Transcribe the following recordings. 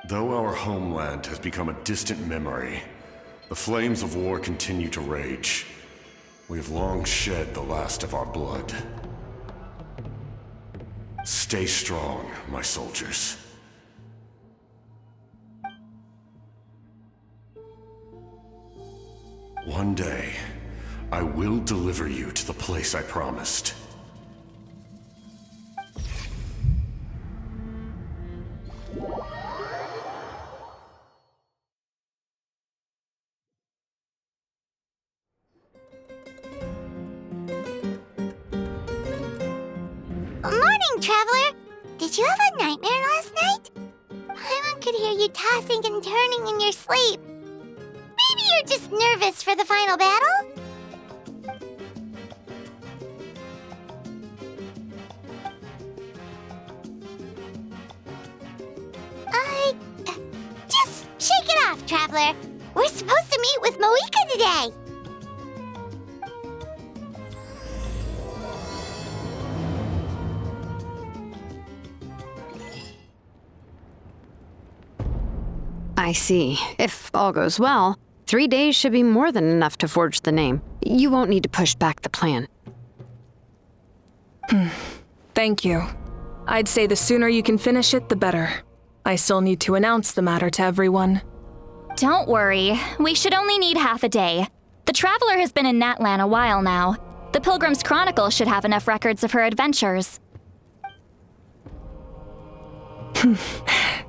Though our homeland has become a distant memory, the flames of war continue to rage. We have long shed the last of our blood. Stay strong, my soldiers. One day, I will deliver you to the place I promised. Morning, Traveler! Did you have a nightmare last night? Paimon could hear you tossing and turning in your sleep. Maybe you're just nervous for the final battle? Just shake it off, Traveler. We're supposed to meet with Moika today. I see. If all goes well, 3 days should be more than enough to forge the name. You won't need to push back the plan. Thank you. I'd say the sooner you can finish it, the better. I still need to announce the matter to everyone. Don't worry. We should only need half a day. The Traveler has been in Natlan a while now. The Pilgrim's Chronicle should have enough records of her adventures.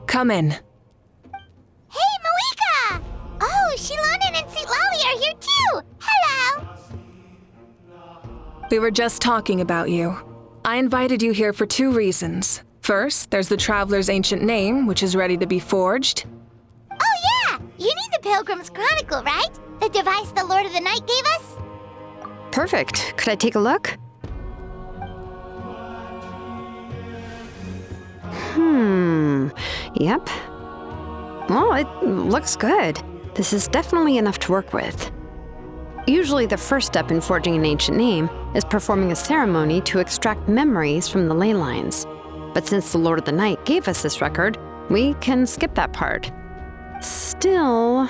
Come in. Hey, Moika! Oh, Shilonen and Lali are here too! Hello! We were just talking about you. I invited you here for 2 reasons. First, there's the Traveler's ancient name, which is ready to be forged. Oh yeah! You need the Pilgrim's Chronicle, right? The device the Lord of the Night gave us? Perfect. Could I take a look? Yep. Well, it looks good. This is definitely enough to work with. Usually the first step in forging an ancient name is performing a ceremony to extract memories from the ley lines. But since the Lord of the Night gave us this record, we can skip that part. Still,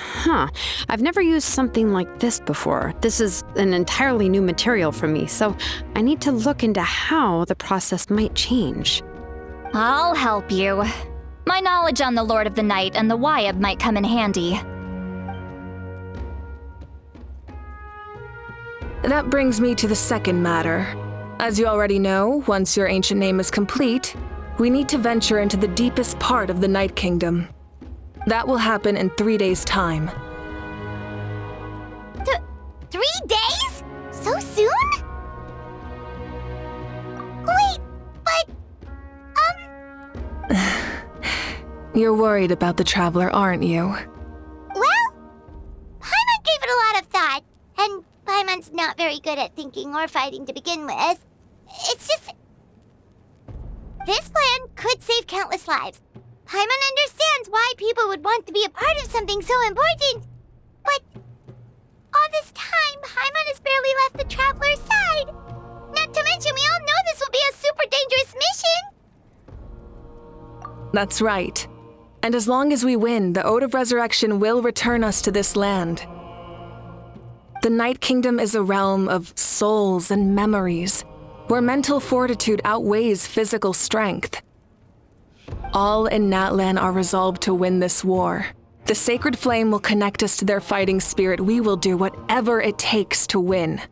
I've never used something like this before. This is an entirely new material for me, so I need to look into how the process might change. I'll help you. My knowledge on the Lord of the Night and the Wyab might come in handy. That brings me to the second matter. As you already know, once your ancient name is complete, we need to venture into the deepest part of the Night Kingdom. That will happen in 3 days' time. 3 days? So soon? Wait, but... You're worried about the Traveler, aren't you? Well, Paimon gave it a lot of thought, and Paimon's not very good at thinking or fighting to begin with. It's just... This plan could save countless lives. Paimon understands why people would want to be a part of something so important. But all this time, Paimon has barely left the Traveler's side. Not to mention, we all know this will be a super dangerous mission. That's right. And as long as we win, the Ode of Resurrection will return us to this land. The Night Kingdom is a realm of souls and memories, where mental fortitude outweighs physical strength. All in Natlan are resolved to win this war. The sacred flame will connect us to their fighting spirit. We will do whatever it takes to win.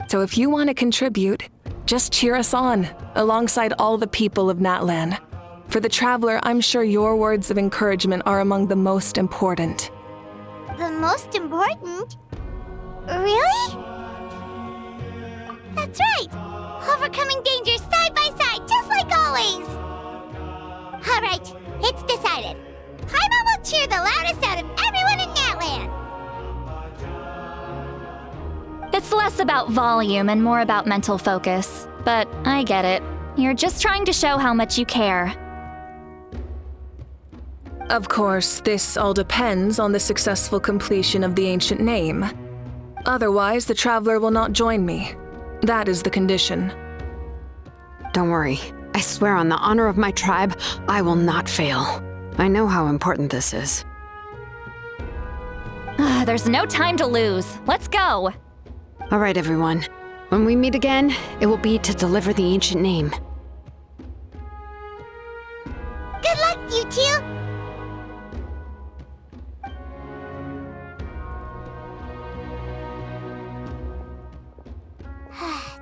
So if you want to contribute, just cheer us on, alongside all the people of Natlan. For the Traveler, I'm sure your words of encouragement are among the most important. The most important? Really? That's right! Overcoming dangers side by side, just like always! Alright, it's decided. Paimon will cheer the loudest out of everyone in Natlan! It's less about volume and more about mental focus. But I get it. You're just trying to show how much you care. Of course, this all depends on the successful completion of the ancient name. Otherwise, the Traveler will not join me. That is the condition. Don't worry. I swear on the honor of my tribe, I will not fail. I know how important this is. There's no time to lose. Let's go. All right, everyone. When we meet again, it will be to deliver the ancient name. Good luck, you two!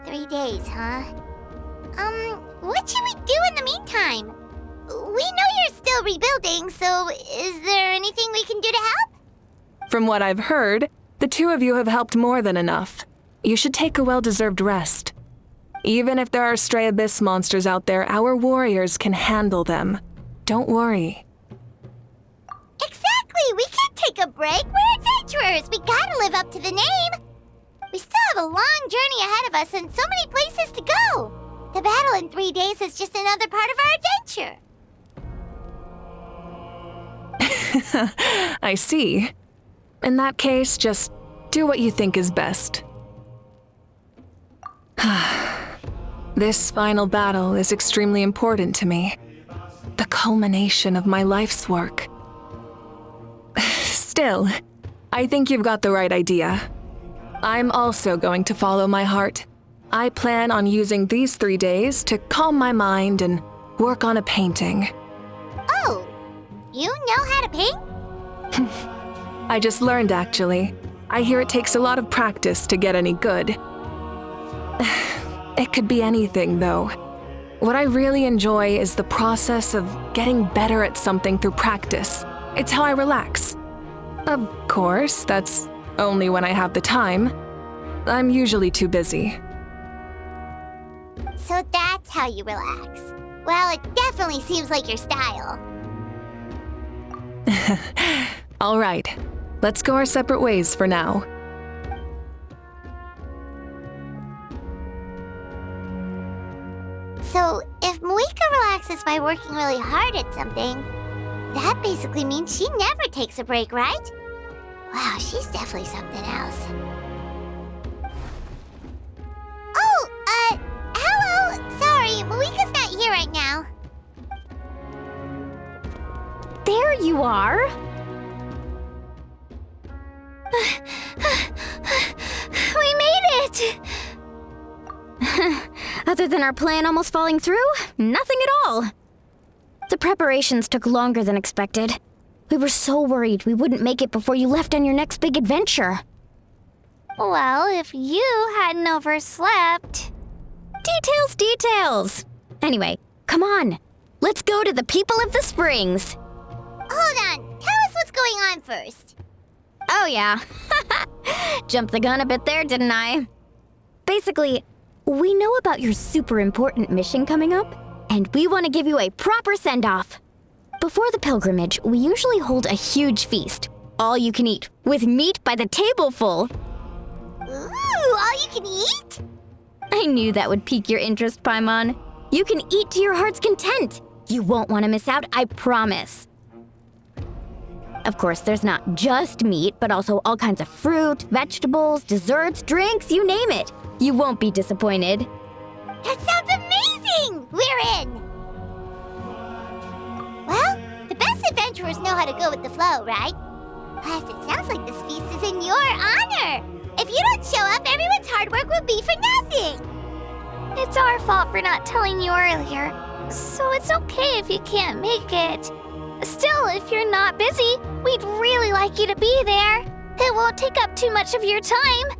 Three days, huh? What should we do in the meantime? We know you're still rebuilding, so is there anything we can do to help? From what I've heard, the two of you have helped more than enough. You should take a well-deserved rest. Even if there are stray abyss monsters out there, our warriors can handle them. Don't worry. Exactly! We can't take a break! We're adventurers! We gotta live up to the name! We still have a long journey ahead of us and so many places to go! The battle in 3 days is just another part of our adventure! I see. In that case, just do what you think is best. This final battle is extremely important to me. The culmination of my life's work. Still, I think you've got the right idea. I'm also going to follow my heart. I plan on using these 3 days to calm my mind and work on a painting. Oh, you know how to paint? I just learned, actually. I hear it takes a lot of practice to get any good. It could be anything, though. What I really enjoy is the process of getting better at something through practice. It's how I relax. Of course, that's only when I have the time. I'm usually too busy. So that's how you relax. Well, it definitely seems like your style. All right, let's go our separate ways for now. So, if Moika relaxes by working really hard at something, that basically means she never takes a break, right? Wow, she's definitely something else. Oh, hello! Sorry, Moika's not here right now. There you are. We made it! Other than our plan almost falling through, nothing at all. The preparations took longer than expected. We were so worried we wouldn't make it before you left on your next big adventure. Well, if you hadn't overslept... Details! Anyway, come on. Let's go to the people of the springs. Hold on, tell us what's going on first. Oh yeah. Jumped the gun a bit there, didn't I? Basically, we know about your super important mission coming up, and we want to give you a proper send-off. Before the pilgrimage, we usually hold a huge feast, all you can eat, with meat by the tableful. Ooh, all you can eat? I knew that would pique your interest, Paimon. You can eat to your heart's content. You won't want to miss out, I promise. Of course, there's not just meat, but also all kinds of fruit, vegetables, desserts, drinks, you name it. You won't be disappointed. That sounds amazing! We're in! Well, the best adventurers know how to go with the flow, right? Plus, it sounds like this feast is in your honor! If you don't show up, everyone's hard work will be for nothing! It's our fault for not telling you earlier, so it's okay if you can't make it. Still, if you're not busy, we'd really like you to be there. It won't take up too much of your time.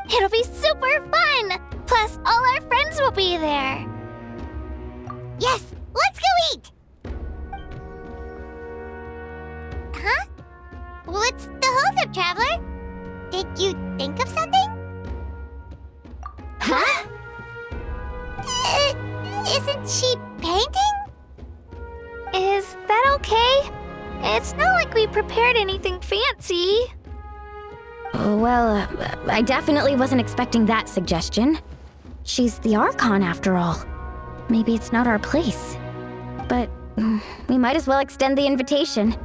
It'll be super fun! Plus, all our friends will be there. Yes, let's go eat! Huh? What's the holdup, Traveler? Did you think of something? Huh? Isn't she painting? Is that okay? It's not like we prepared anything fancy. Well, I definitely wasn't expecting that suggestion. She's the Archon, after all. Maybe it's not our place. But we might as well extend the invitation.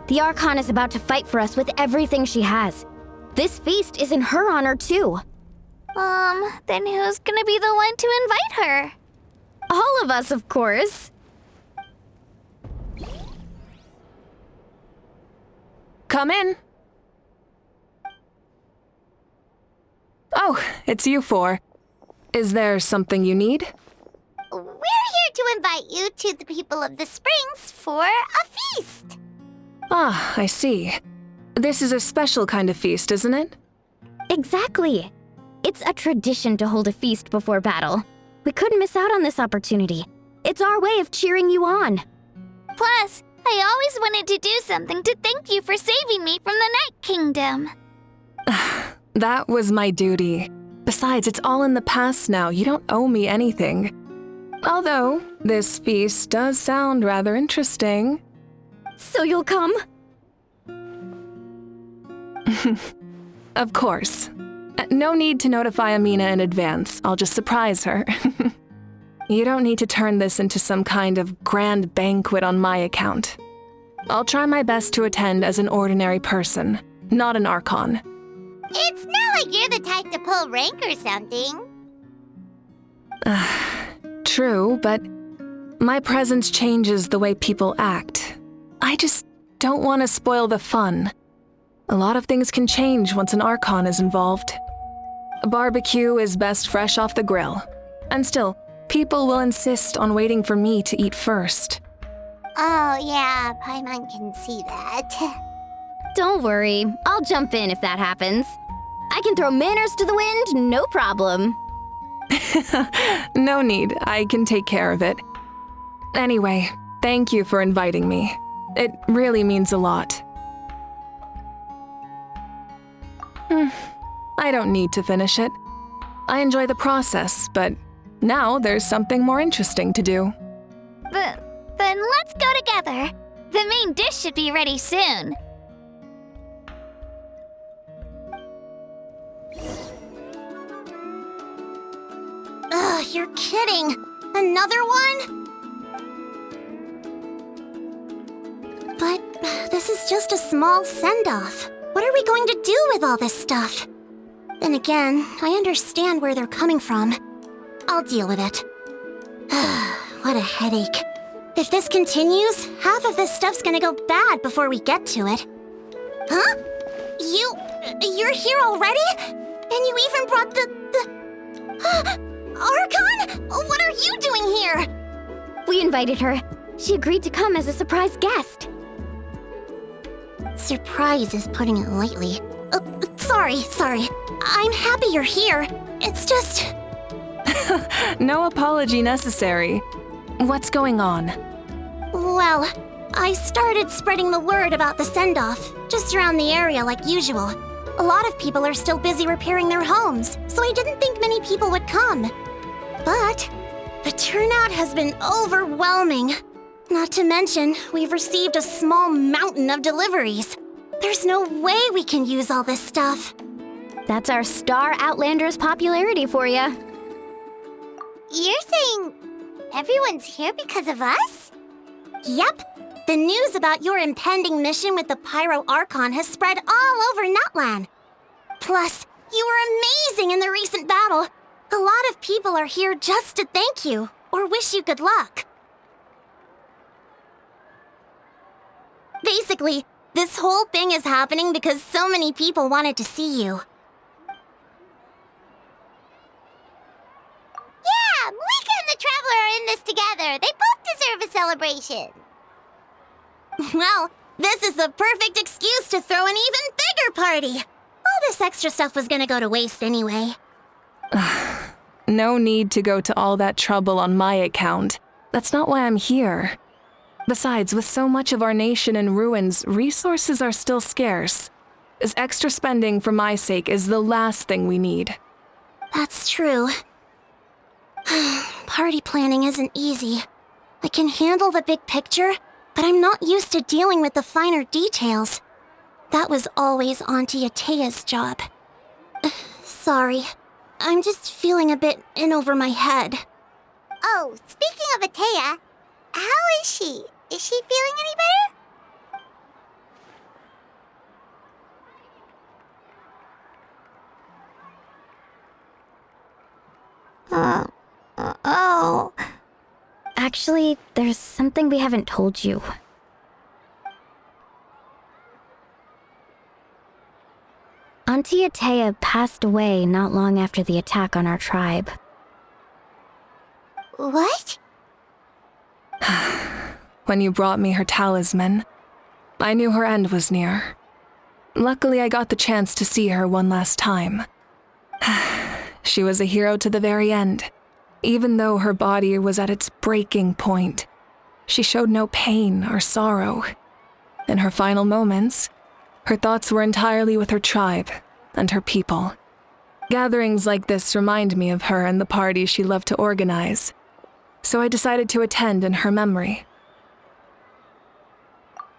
The Archon is about to fight for us with everything she has. This feast is in her honor, too. Then who's gonna be the one to invite her? All of us, of course. Come in. Oh, it's you four. Is there something you need? We're here to invite you to the people of the Springs for a feast. Ah, I see. This is a special kind of feast, isn't it? Exactly. It's a tradition to hold a feast before battle. We couldn't miss out on this opportunity. It's our way of cheering you on. Plus, I always wanted to do something to thank you for saving me from the Night Kingdom. That was my duty. Besides, it's all in the past now. You don't owe me anything. Although, this feast does sound rather interesting. So you'll come? Of course. No need to notify Amina in advance. I'll just surprise her. You don't need to turn this into some kind of grand banquet on my account. I'll try my best to attend as an ordinary person, not an Archon. It's not like you're the type to pull rank or something. True, but my presence changes the way people act. I just don't want to spoil the fun. A lot of things can change once an Archon is involved. A barbecue is best fresh off the grill. And still, people will insist on waiting for me to eat first. Oh yeah, Paimon can see that. Don't worry, I'll jump in if that happens. I can throw manners to the wind, no problem. No need, I can take care of it. Anyway, thank you for inviting me. It really means a lot. I don't need to finish it. I enjoy the process, but now there's something more interesting to do. Then let's go together. The main dish should be ready soon. Ugh, you're kidding. Another one? But this is just a small send-off. What are we going to do with all this stuff? Then again, I understand where they're coming from. I'll deal with it. What a headache. If this continues, half of this stuff's gonna go bad before we get to it. Huh? You're here already? And you even brought the... Archon? What are you doing here? We invited her. She agreed to come as a surprise guest. Surprise is putting it lightly. Sorry. I'm happy you're here. It's just... No apology necessary. What's going on? Well, I started spreading the word about the send-off, just around the area like usual. A lot of people are still busy repairing their homes, so I didn't think many people would come. But the turnout has been overwhelming. Not to mention, we've received a small mountain of deliveries. There's no way we can use all this stuff. That's our Star Outlander's popularity for you. You're saying everyone's here because of us? Yep. The news about your impending mission with the Pyro Archon has spread all over Nutland. Plus, you were amazing in the recent battle. A lot of people are here just to thank you, or wish you good luck. Basically, this whole thing is happening because so many people wanted to see you. Yeah, Malika and the Traveler are in this together. They both deserve a celebration. Well, this is the perfect excuse to throw an even bigger party. All this extra stuff was gonna go to waste anyway. No need to go to all that trouble on my account. That's not why I'm here. Besides, with so much of our nation in ruins, resources are still scarce. This extra spending for my sake is the last thing we need. That's true. Party planning isn't easy. I can handle the big picture, but I'm not used to dealing with the finer details. That was always Auntie Atea's job. Sorry. I'm just feeling a bit in over my head. Oh, speaking of Atea, how is she? Is she feeling any better? Oh. Actually, there's something we haven't told you. Teyvat passed away not long after the attack on our tribe. What? When you brought me her talisman, I knew her end was near. Luckily, I got the chance to see her one last time. She was a hero to the very end. Even though her body was at its breaking point, she showed no pain or sorrow. In her final moments, her thoughts were entirely with her tribe and her people. Gatherings like this remind me of her and the parties she loved to organize, so I decided to attend in her memory.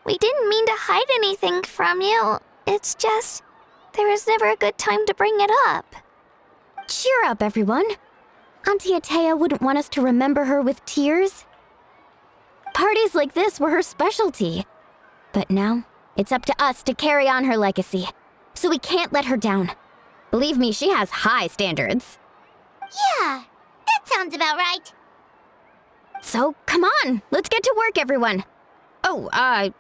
We didn't mean to hide anything from you. It's just, there was never a good time to bring it up. Cheer up, everyone. Auntie Atea wouldn't want us to remember her with tears. Parties like this were her specialty. But now, it's up to us to carry on her legacy. So we can't let her down. Believe me, she has high standards. Yeah, that sounds about right. So, come on, let's get to work, everyone. Oh,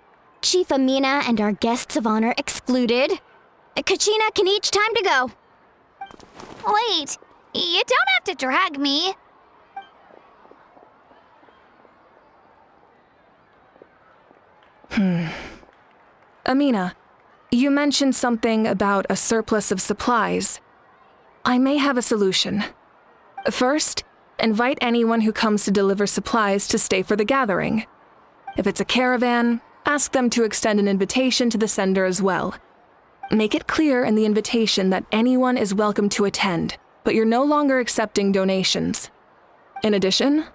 Chief Amina and our guests of honor excluded. Kachina can each time to go. Wait, you don't have to drag me. Amina, you mentioned something about a surplus of supplies. I may have a solution. First, invite anyone who comes to deliver supplies to stay for the gathering. If it's a caravan, ask them to extend an invitation to the sender as well. Make it clear in the invitation that anyone is welcome to attend, but you're no longer accepting donations. In addition,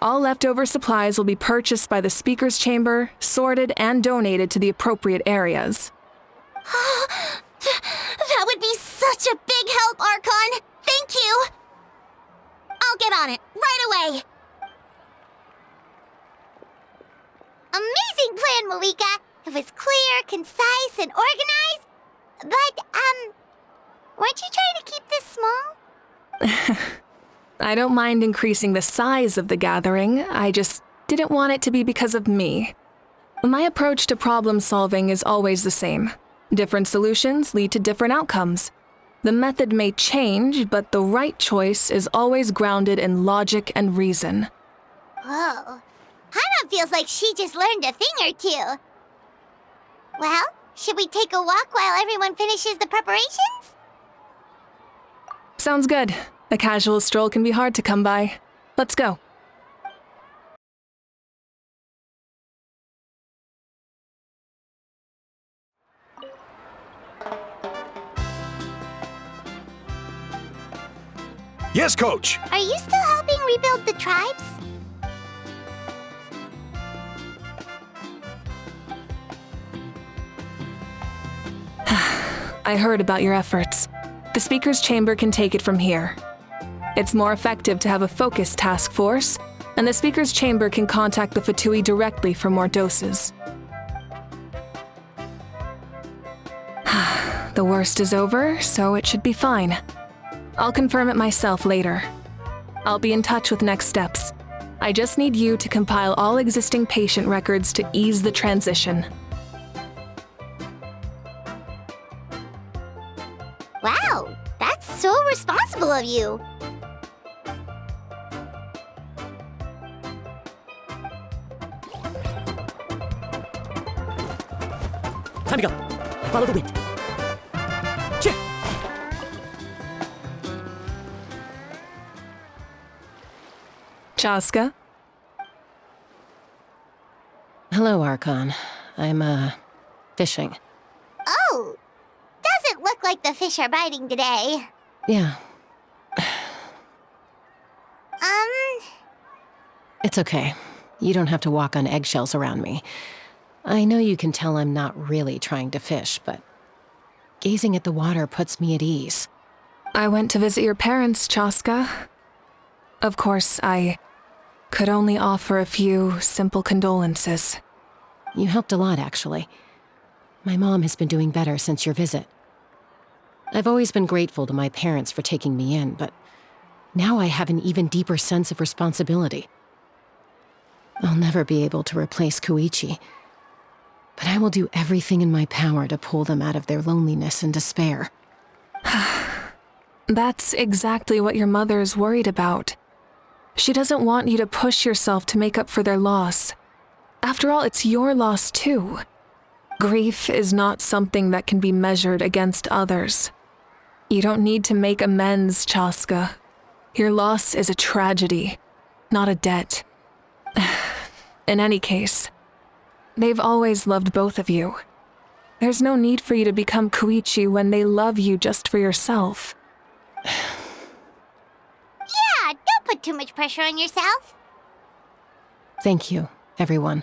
all leftover supplies will be purchased by the speaker's chamber, sorted, and donated to the appropriate areas. That would be such a big help, Archon. Thank you. I'll get on it right away. Amazing plan, Malika. It was clear, concise, and organized. But, weren't you trying to keep this small? I don't mind increasing the size of the gathering, I just didn't want it to be because of me. My approach to problem solving is always the same. Different solutions lead to different outcomes. The method may change, but the right choice is always grounded in logic and reason. Whoa. Hana feels like she just learned a thing or two. Well, should we take a walk while everyone finishes the preparations? Sounds good. A casual stroll can be hard to come by. Let's go. Yes, Coach! Are you still helping rebuild the tribes? I heard about your efforts. The Speaker's Chamber can take it from here. It's more effective to have a focused task force, and the Speaker's Chamber can contact the Fatui directly for more doses. The worst is over, so it should be fine. I'll confirm it myself later. I'll be in touch with next steps. I just need you to compile all existing patient records to ease the transition. Wow, that's so responsible of you. Time to go. Follow the wind. Cheer! Chaska? Hello, Archon. I'm, fishing. Oh, doesn't look like the fish are biting today. Yeah, it's okay. You don't have to walk on eggshells around me. I know you can tell I'm not really trying to fish, but gazing at the water puts me at ease. I went to visit your parents, Chaska. Of course, I could only offer a few simple condolences. You helped a lot, actually. My mom has been doing better since your visit. I've always been grateful to my parents for taking me in, but now I have an even deeper sense of responsibility. I'll never be able to replace Koichi, but I will do everything in my power to pull them out of their loneliness and despair. That's exactly what your mother is worried about. She doesn't want you to push yourself to make up for their loss. After all, it's your loss too. Grief is not something that can be measured against others. You don't need to make amends, Chaska. Your loss is a tragedy, not a debt. In any case, they've always loved both of you. There's no need for you to become Koichi when they love you just for yourself. Yeah, don't put too much pressure on yourself. Thank you, everyone.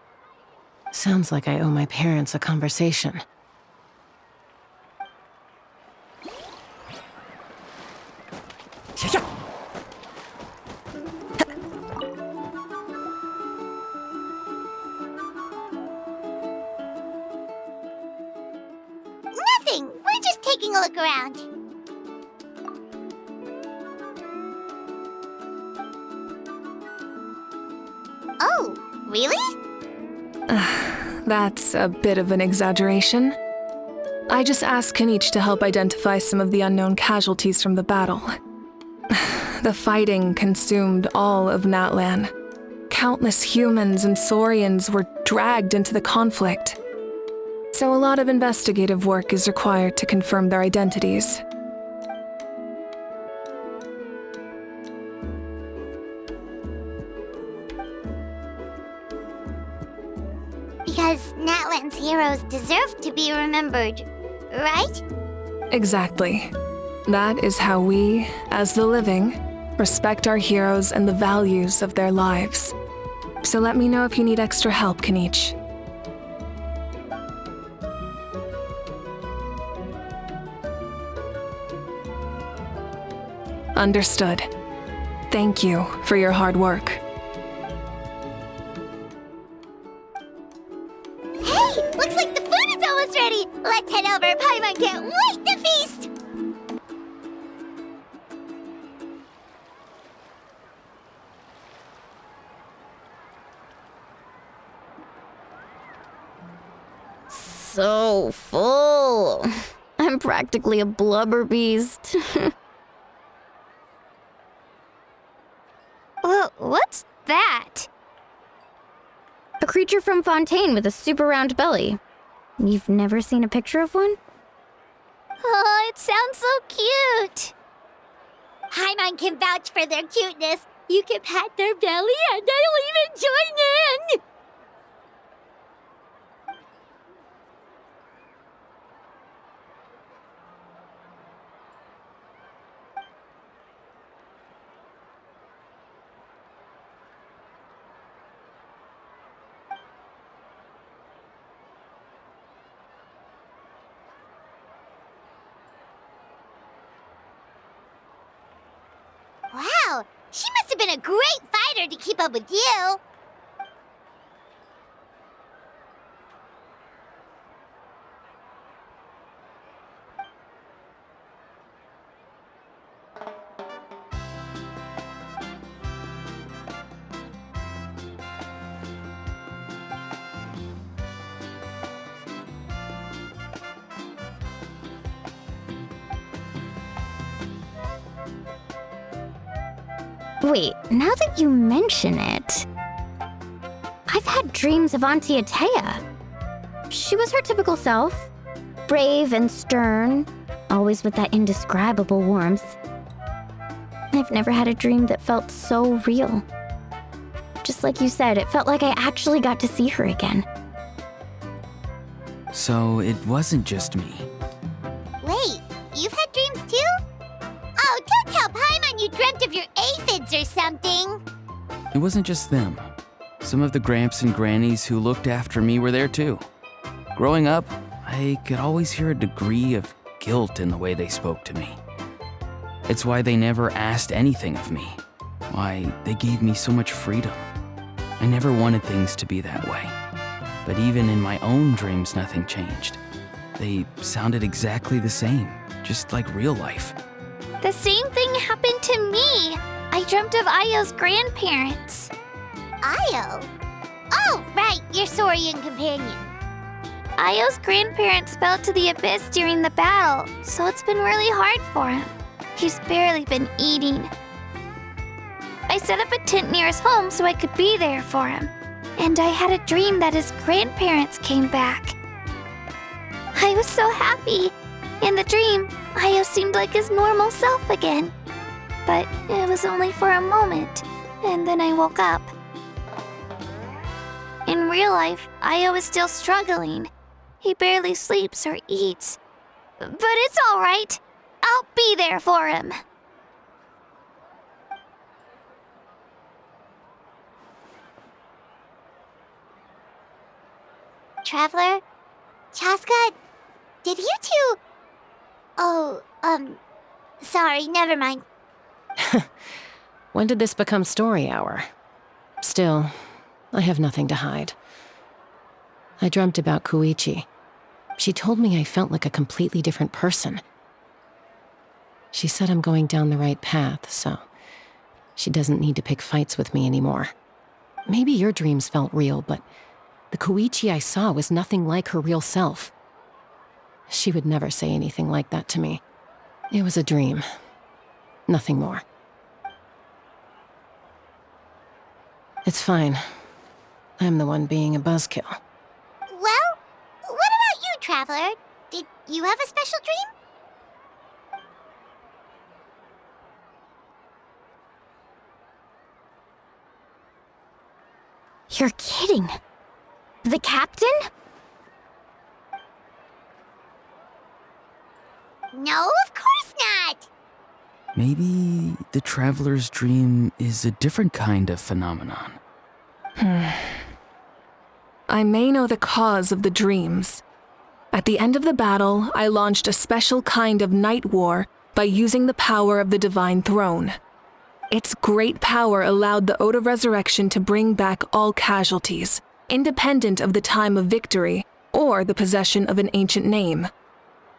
Sounds like I owe my parents a conversation. Nothing. We're just taking a look around. Oh, really? That's a bit of an exaggeration. I just asked Kanich to help identify some of the unknown casualties from the battle. The fighting consumed all of Natlan. Countless humans and Saurians were dragged into the conflict. So a lot of investigative work is required to confirm their identities. Because Natlan's heroes deserve to be remembered, right? Exactly. That is how we, as the living, respect our heroes and the values of their lives. So let me know if you need extra help, Kanich. Understood. Thank you for your hard work. Hey, looks like the food is almost ready. Let's head over. Paimon can't wait to feast. So full. I'm practically a blubber beast. What's that? A creature from Fontaine with a super round belly. You've never seen a picture of one? Oh, it sounds so cute. Paimon can vouch for their cuteness. You can pat their belly and they'll even join in. Wow, she must have been a great fighter to keep up with you. Wait, now that you mention it, I've had dreams of Auntie Atea. She was her typical self, brave and stern, always with that indescribable warmth. I've never had a dream that felt so real. Just like you said, it felt like I actually got to see her again. So it wasn't just me. Wait, you've had dreams too? Oh, don't tell Paimon you dreamt of your aphids or something. It wasn't just them. Some of the Gramps and Grannies who looked after me were there too. Growing up, I could always hear a degree of guilt in the way they spoke to me. It's why they never asked anything of me. Why they gave me so much freedom. I never wanted things to be that way. But even in my own dreams, nothing changed. They sounded exactly the same, just like real life. The same thing happened to me. I dreamt of Ayo's grandparents. Ayo? Oh, right, your Saurian companion. Ayo's grandparents fell to the abyss during the battle, so it's been really hard for him. He's barely been eating. I set up a tent near his home so I could be there for him. And I had a dream that his grandparents came back. I was so happy. In the dream, Io seemed like his normal self again. But it was only for a moment, and then I woke up. In real life, Io is still struggling. He barely sleeps or eats. But it's all right. I'll be there for him. Traveler? Chaska? Did you two... Oh, sorry, never mind. When did this become story hour? Still, I have nothing to hide. I dreamt about Koichi. She told me I felt like a completely different person. She said I'm going down the right path, so she doesn't need to pick fights with me anymore. Maybe your dreams felt real, but the Koichi I saw was nothing like her real self. She would never say anything like that to me. It was a dream. Nothing more. It's fine. I'm the one being a buzzkill. Well, what about you, Traveler? Did you have a special dream? You're kidding. The captain? No, of course not. Maybe the traveler's dream is a different kind of phenomenon. I may know the cause of the dreams. At the end of the battle, I launched a special kind of night war by using the power of the Divine Throne. Its great power allowed the Ode of Resurrection to bring back all casualties, independent of the time of victory or the possession of an ancient name.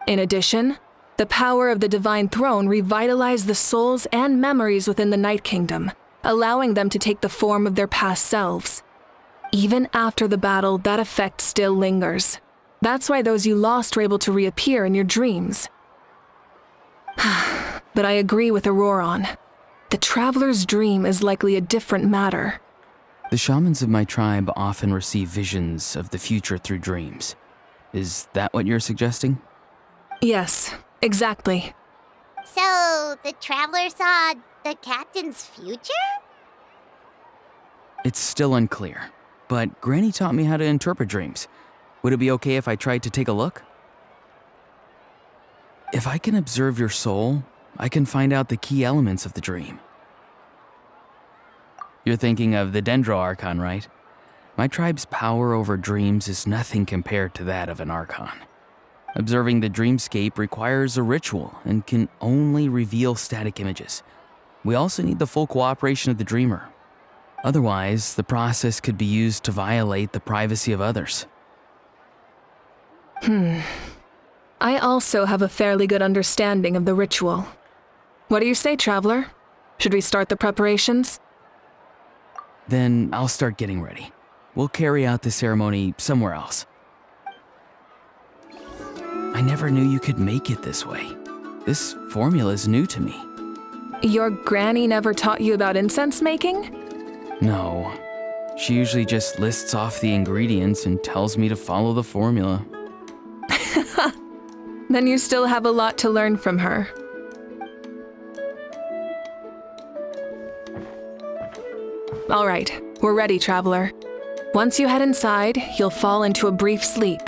In addition, the power of the Divine Throne revitalized the souls and memories within the Night Kingdom, allowing them to take the form of their past selves. Even after the battle, that effect still lingers. That's why those you lost were able to reappear in your dreams. But I agree with Auroron. The Traveler's dream is likely a different matter. The shamans of my tribe often receive visions of the future through dreams. Is that what you're suggesting? Yes, exactly. So, the Traveler saw the captain's future? It's still unclear, but Granny taught me how to interpret dreams. Would it be okay if I tried to take a look? If I can observe your soul, I can find out the key elements of the dream. You're thinking of the Dendro Archon, right? My tribe's power over dreams is nothing compared to that of an Archon. Observing the dreamscape requires a ritual and can only reveal static images. We also need the full cooperation of the dreamer. Otherwise, the process could be used to violate the privacy of others. I also have a fairly good understanding of the ritual. What do you say, Traveler? Should we start the preparations? Then I'll start getting ready. We'll carry out the ceremony somewhere else. I never knew you could make it this way. This formula is new to me. Your granny never taught you about incense making? No. She usually just lists off the ingredients and tells me to follow the formula. Then you still have a lot to learn from her. All right, we're ready, Traveler. Once you head inside, you'll fall into a brief sleep.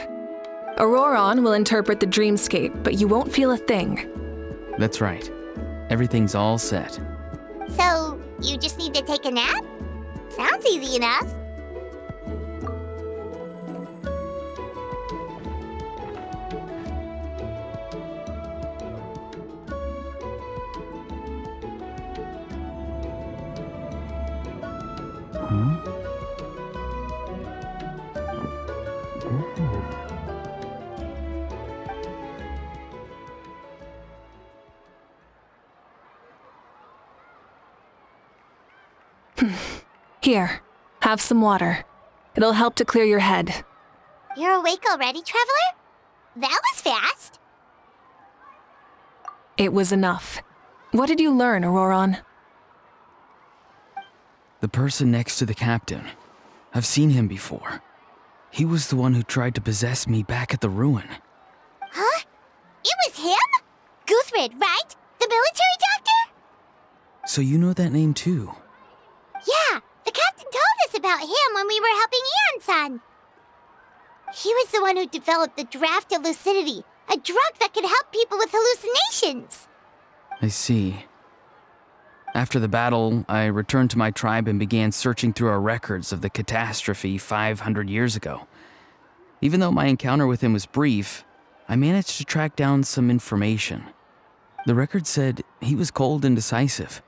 Auroron will interpret the dreamscape, but you won't feel a thing. That's right. Everything's all set. So, you just need to take a nap? Sounds easy enough. Here, have some water. It'll help to clear your head. You're awake already, Traveler? That was fast. It was enough. What did you learn, Auroron? The person next to the captain. I've seen him before. He was the one who tried to possess me back at the ruin. Huh? It was him? Guthred, right? The military doctor? So you know that name too? Yeah, the captain told us about him when we were helping Eon-san. He was the one who developed the draft of lucidity, a drug that could help people with hallucinations. I see. After the battle, I returned to my tribe and began searching through our records of the catastrophe 500 years ago. Even though my encounter with him was brief, I managed to track down some information. The record said he was cold and decisive.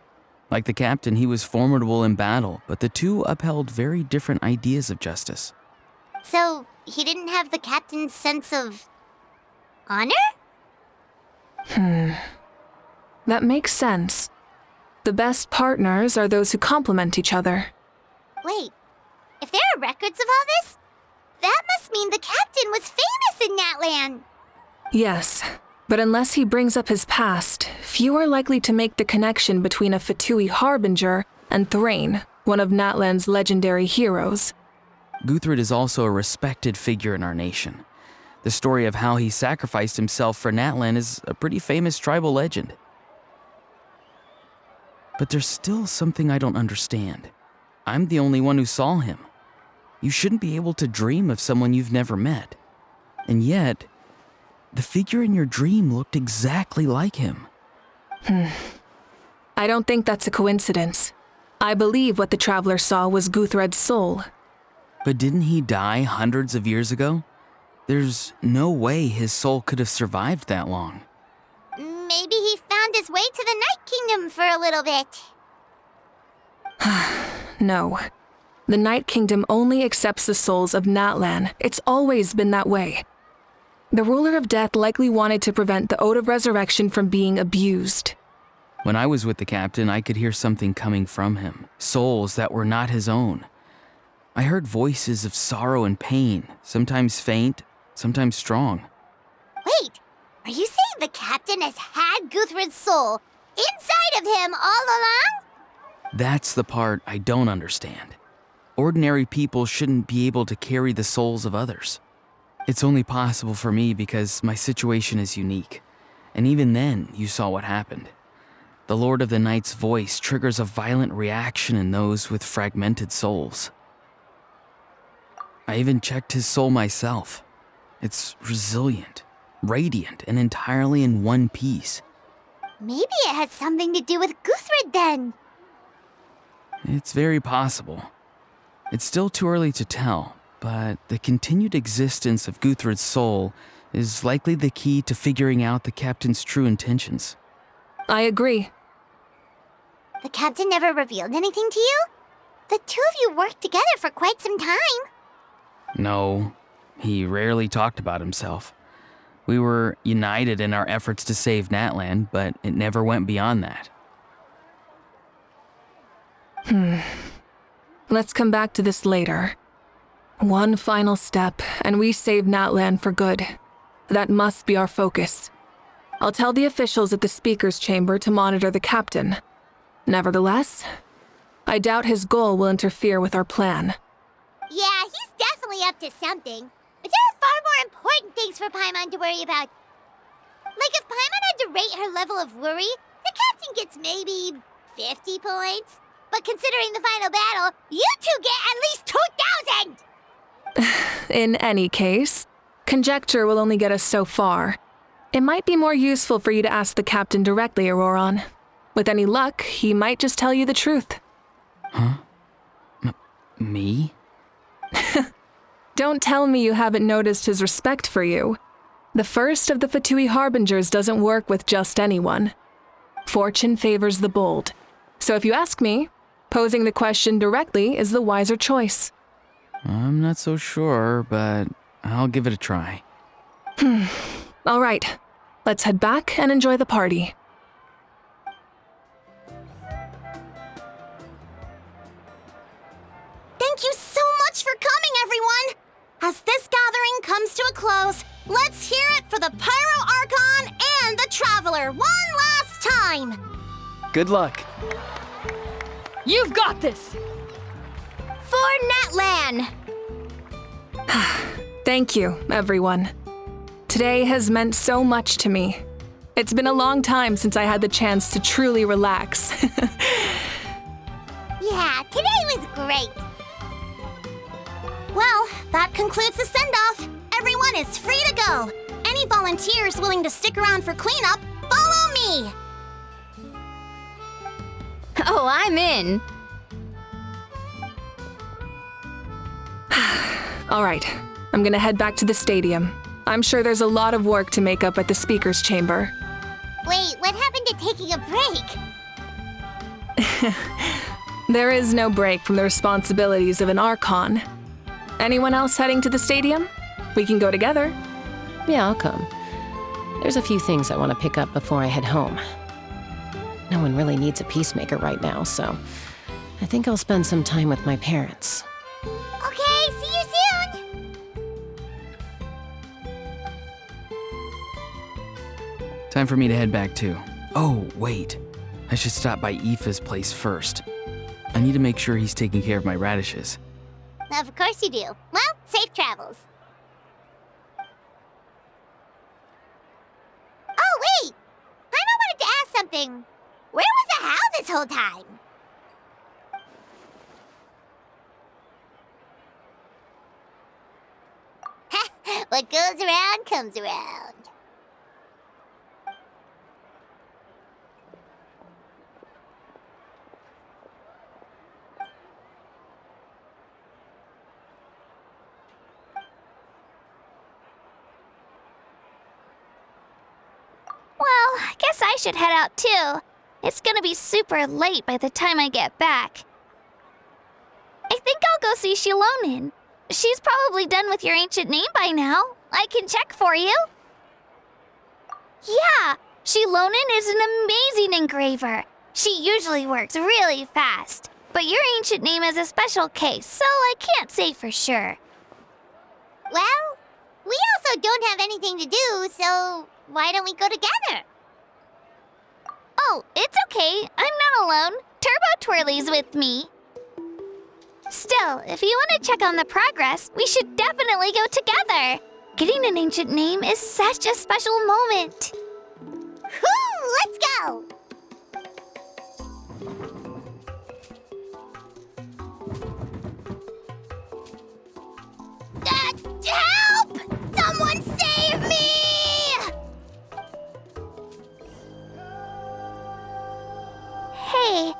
Like the captain, he was formidable in battle, but the two upheld very different ideas of justice. So, he didn't have the captain's sense of honor? That makes sense. The best partners are those who complement each other. Wait, if there are records of all this, that must mean the captain was famous in Natlan. Yes, but unless he brings up his past, few are likely to make the connection between a Fatui harbinger and Thrain, one of Natlan's legendary heroes. Guthred is also a respected figure in our nation. The story of how he sacrificed himself for Natlan is a pretty famous tribal legend. But there's still something I don't understand. I'm the only one who saw him. You shouldn't be able to dream of someone you've never met. And yet, the figure in your dream looked exactly like him. I don't think that's a coincidence. I believe what the traveler saw was Guthred's soul. But didn't he die hundreds of years ago? There's no way his soul could have survived that long. Maybe he found his way to the Night Kingdom for a little bit. No. The Night Kingdom only accepts the souls of Natlan. It's always been that way. The ruler of death likely wanted to prevent the Ode of Resurrection from being abused. When I was with the captain, I could hear something coming from him, souls that were not his own. I heard voices of sorrow and pain, sometimes faint, sometimes strong. Wait, are you saying the captain has had Guthred's soul inside of him all along? That's the part I don't understand. Ordinary people shouldn't be able to carry the souls of others. It's only possible for me because my situation is unique. And even then, you saw what happened. The Lord of the Night's voice triggers a violent reaction in those with fragmented souls. I even checked his soul myself. It's resilient, radiant, and entirely in one piece. Maybe it has something to do with Guthred then. It's very possible. It's still too early to tell, but the continued existence of Guthred's soul is likely the key to figuring out the captain's true intentions. I agree. The captain never revealed anything to you? The two of you worked together for quite some time. No, he rarely talked about himself. We were united in our efforts to save Natlan, but it never went beyond that. Let's come back to this later. One final step, and we save Natlan for good. That must be our focus. I'll tell the officials at the speaker's chamber to monitor the captain. Nevertheless, I doubt his goal will interfere with our plan. Yeah, he's definitely up to something. But there are far more important things for Paimon to worry about. Like if Paimon had to rate her level of worry, the captain gets maybe 50 points. But considering the final battle, you two get at least 2,000! In any case, conjecture will only get us so far. It might be more useful for you to ask the captain directly, Auroron. With any luck, he might just tell you the truth. Huh? Me? Don't tell me you haven't noticed his respect for you. The first of the Fatui Harbingers doesn't work with just anyone. Fortune favors the bold. So if you ask me, posing the question directly is the wiser choice. I'm not so sure, but I'll give it a try. All right, let's head back and enjoy the party. Thank you so much for coming, everyone! As this gathering comes to a close, let's hear it for the Pyro Archon and the Traveler one last time! Good luck. You've got this! For Natlan! Thank you, everyone. Today has meant so much to me. It's been a long time since I had the chance to truly relax. Yeah, today was great. Well, that concludes the send-off. Everyone is free to go. Any volunteers willing to stick around for cleanup, follow me! Oh, I'm in. All right, I'm gonna head back to the stadium. I'm sure there's a lot of work to make up at the speaker's chamber. Wait, what happened to taking a break? There is no break from the responsibilities of an Archon. Anyone else heading to the stadium? We can go together. Yeah, I'll come. There's a few things I want to pick up before I head home. No one really needs a peacemaker right now, so I think I'll spend some time with my parents. Okay, see you soon! Time for me to head back too. Oh, wait. I should stop by Aoife's place first. I need to make sure he's taking care of my radishes. Of course you do. Well, safe travels. Oh, wait! I wanted to ask something. Where was the How this whole time? What goes around comes around. Well, I guess I should head out too. It's gonna be super late by the time I get back. I think I'll go see Shilonin. She's probably done with your ancient name by now. I can check for you. Yeah, Shilonin is an amazing engraver. She usually works really fast. But your ancient name is a special case, so I can't say for sure. Well, we also don't have anything to do, so why don't we go together? Oh, it's okay. I'm not alone. Turbo Twirly's with me. Still, if you want to check on the progress, we should definitely go together. Getting an ancient name is such a special moment. Whoo! Let's go! Help! Someone save me! Hey,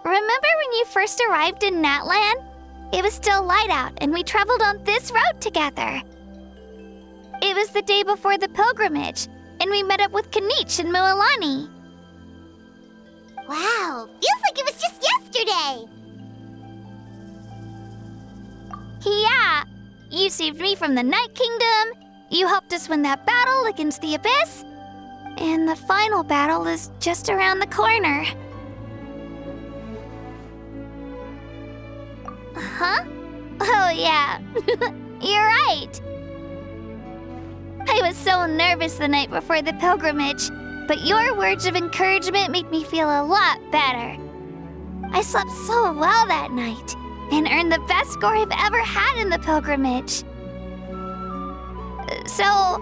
remember when you first arrived in Natlan? It was still light out, and we traveled on this road together. It was the day before the pilgrimage, and we met up with Kanich and Mualani. Wow, feels like it was just yesterday. Yeah, you saved me from the Night Kingdom, you helped us win that battle against the Abyss, and the final battle is just around the corner. Huh? Oh, yeah. You're right. I was so nervous the night before the pilgrimage, but your words of encouragement made me feel a lot better. I slept so well that night and earned the best score I've ever had in the pilgrimage. So,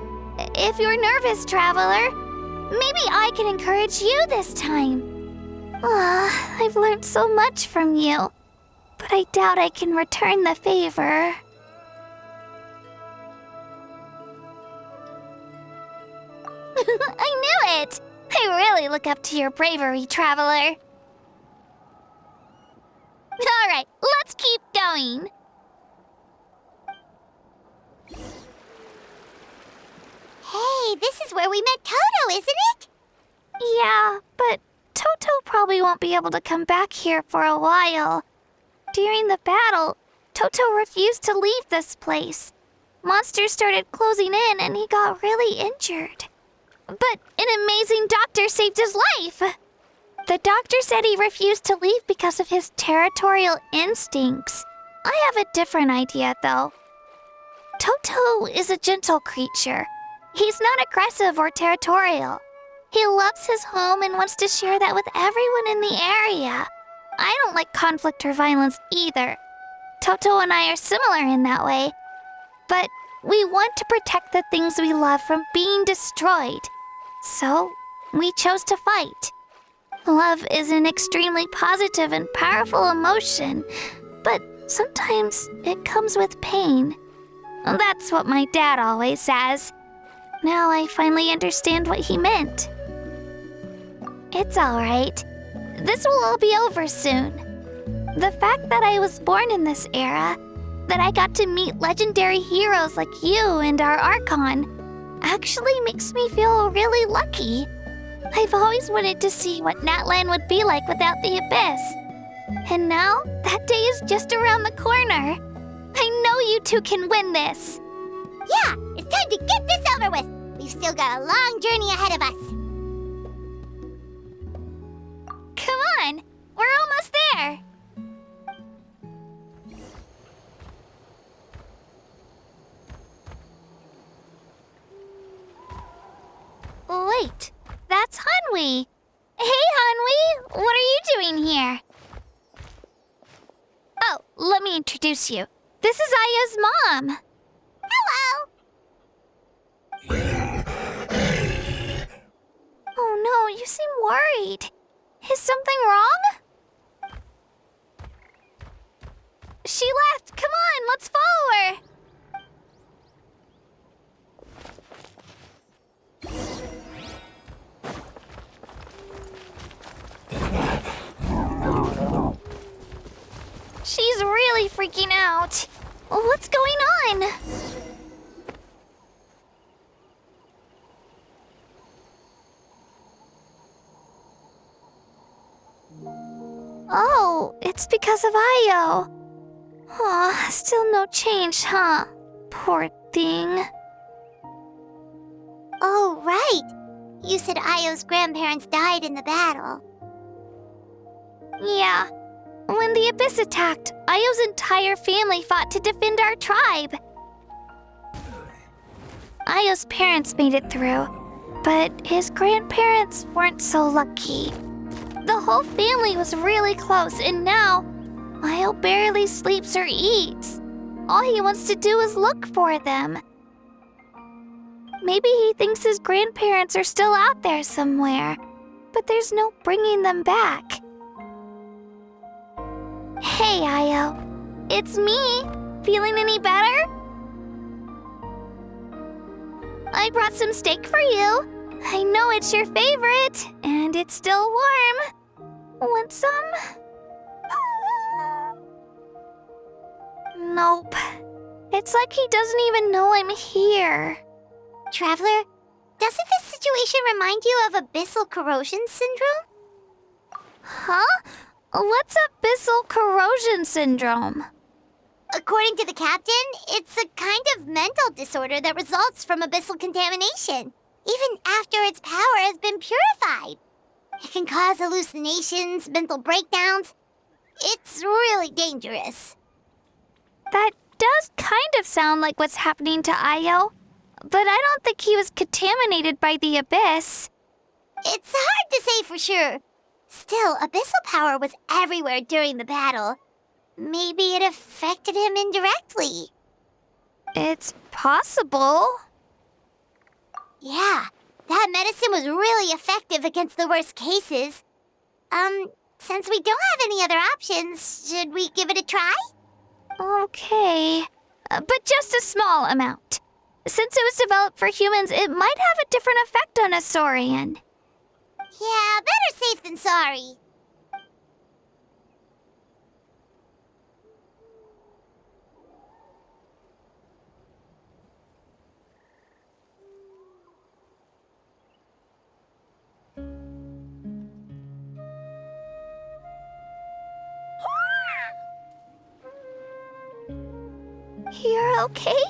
if you're nervous, traveler, maybe I can encourage you this time. I've learned so much from you, but I doubt I can return the favor. I knew it! I really look up to your bravery, traveler. Alright, let's keep going. Hey, this is where we met Toto, isn't it? Yeah, but Toto probably won't be able to come back here for a while. During the battle, Toto refused to leave this place. Monsters started closing in and he got really injured. But an amazing doctor saved his life. The doctor said he refused to leave because of his territorial instincts. I have a different idea, though. Toto is a gentle creature. He's not aggressive or territorial. He loves his home and wants to share that with everyone in the area. I don't like conflict or violence either. Toto and I are similar in that way. But we want to protect the things we love from being destroyed. So, we chose to fight. Love is an extremely positive and powerful emotion, but sometimes it comes with pain. That's what my dad always says. Now I finally understand what he meant. It's alright. This will all be over soon. The fact that I was born in this era, that I got to meet legendary heroes like you and our Archon, actually makes me feel really lucky. I've always wanted to see what Natlan would be like without the Abyss. And now, that day is just around the corner. I know you two can win this. Yeah, it's time to get this over with. We've still got a long journey ahead of us. Come on, we're almost there. Wait, that's Hanwi. Hey, Hanwi, what are you doing here? Oh, let me introduce you. This is Aya's mom. Hello! Oh no, you seem worried. Is something wrong? She left. Come on, let's follow her. She's really freaking out. What's going on? Oh, it's because of Io. Aw, still no change, huh? Poor thing. Oh, right. You said Io's grandparents died in the battle. Yeah. When the Abyss attacked, Io's entire family fought to defend our tribe. Io's parents made it through, but his grandparents weren't so lucky. The whole family was really close, and now Io barely sleeps or eats. All he wants to do is look for them. Maybe he thinks his grandparents are still out there somewhere, but there's no bringing them back. Hey, Io. It's me. Feeling any better? I brought some steak for you. I know it's your favorite, and it's still warm. Want some? Nope. It's like he doesn't even know I'm here. Traveler, doesn't this situation remind you of abyssal corrosion syndrome? Huh? What's abyssal corrosion syndrome? According to the captain, it's a kind of mental disorder that results from abyssal contamination, even after its power has been purified. It can cause hallucinations, mental breakdowns. It's really dangerous. That does kind of sound like what's happening to Io, but I don't think he was contaminated by the Abyss. It's hard to say for sure. Still, abyssal power was everywhere during the battle. Maybe it affected him indirectly. It's possible. Yeah, that medicine was really effective against the worst cases. Since we don't have any other options, should we give it a try? Okay, but just a small amount. Since it was developed for humans, it might have a different effect on a Saurian. Yeah, better safe than sorry. You're okay?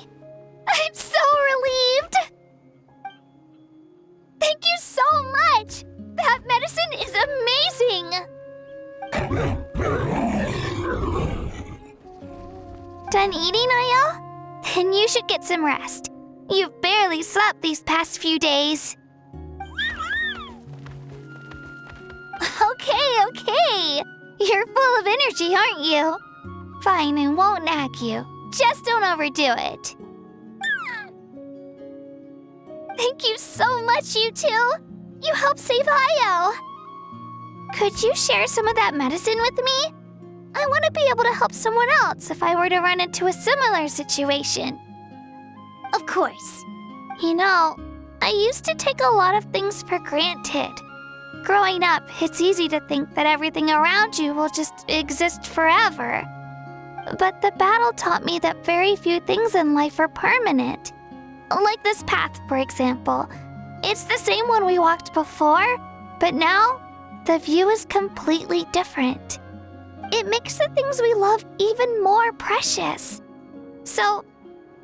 I'm so relieved! Thank you so much! That medicine is amazing! Done eating, Io? Then you should get some rest. You've barely slept these past few days. Okay. You're full of energy, aren't you? Fine, I won't nag you. Just don't overdo it. Thank you so much, you two. You helped save Io. Could you share some of that medicine with me? I want to be able to help someone else if I were to run into a similar situation. Of course. You know, I used to take a lot of things for granted. Growing up, it's easy to think that everything around you will just exist forever. But the battle taught me that very few things in life are permanent. Like this path, for example. It's the same one we walked before, but now the view is completely different. It makes the things we love even more precious. So,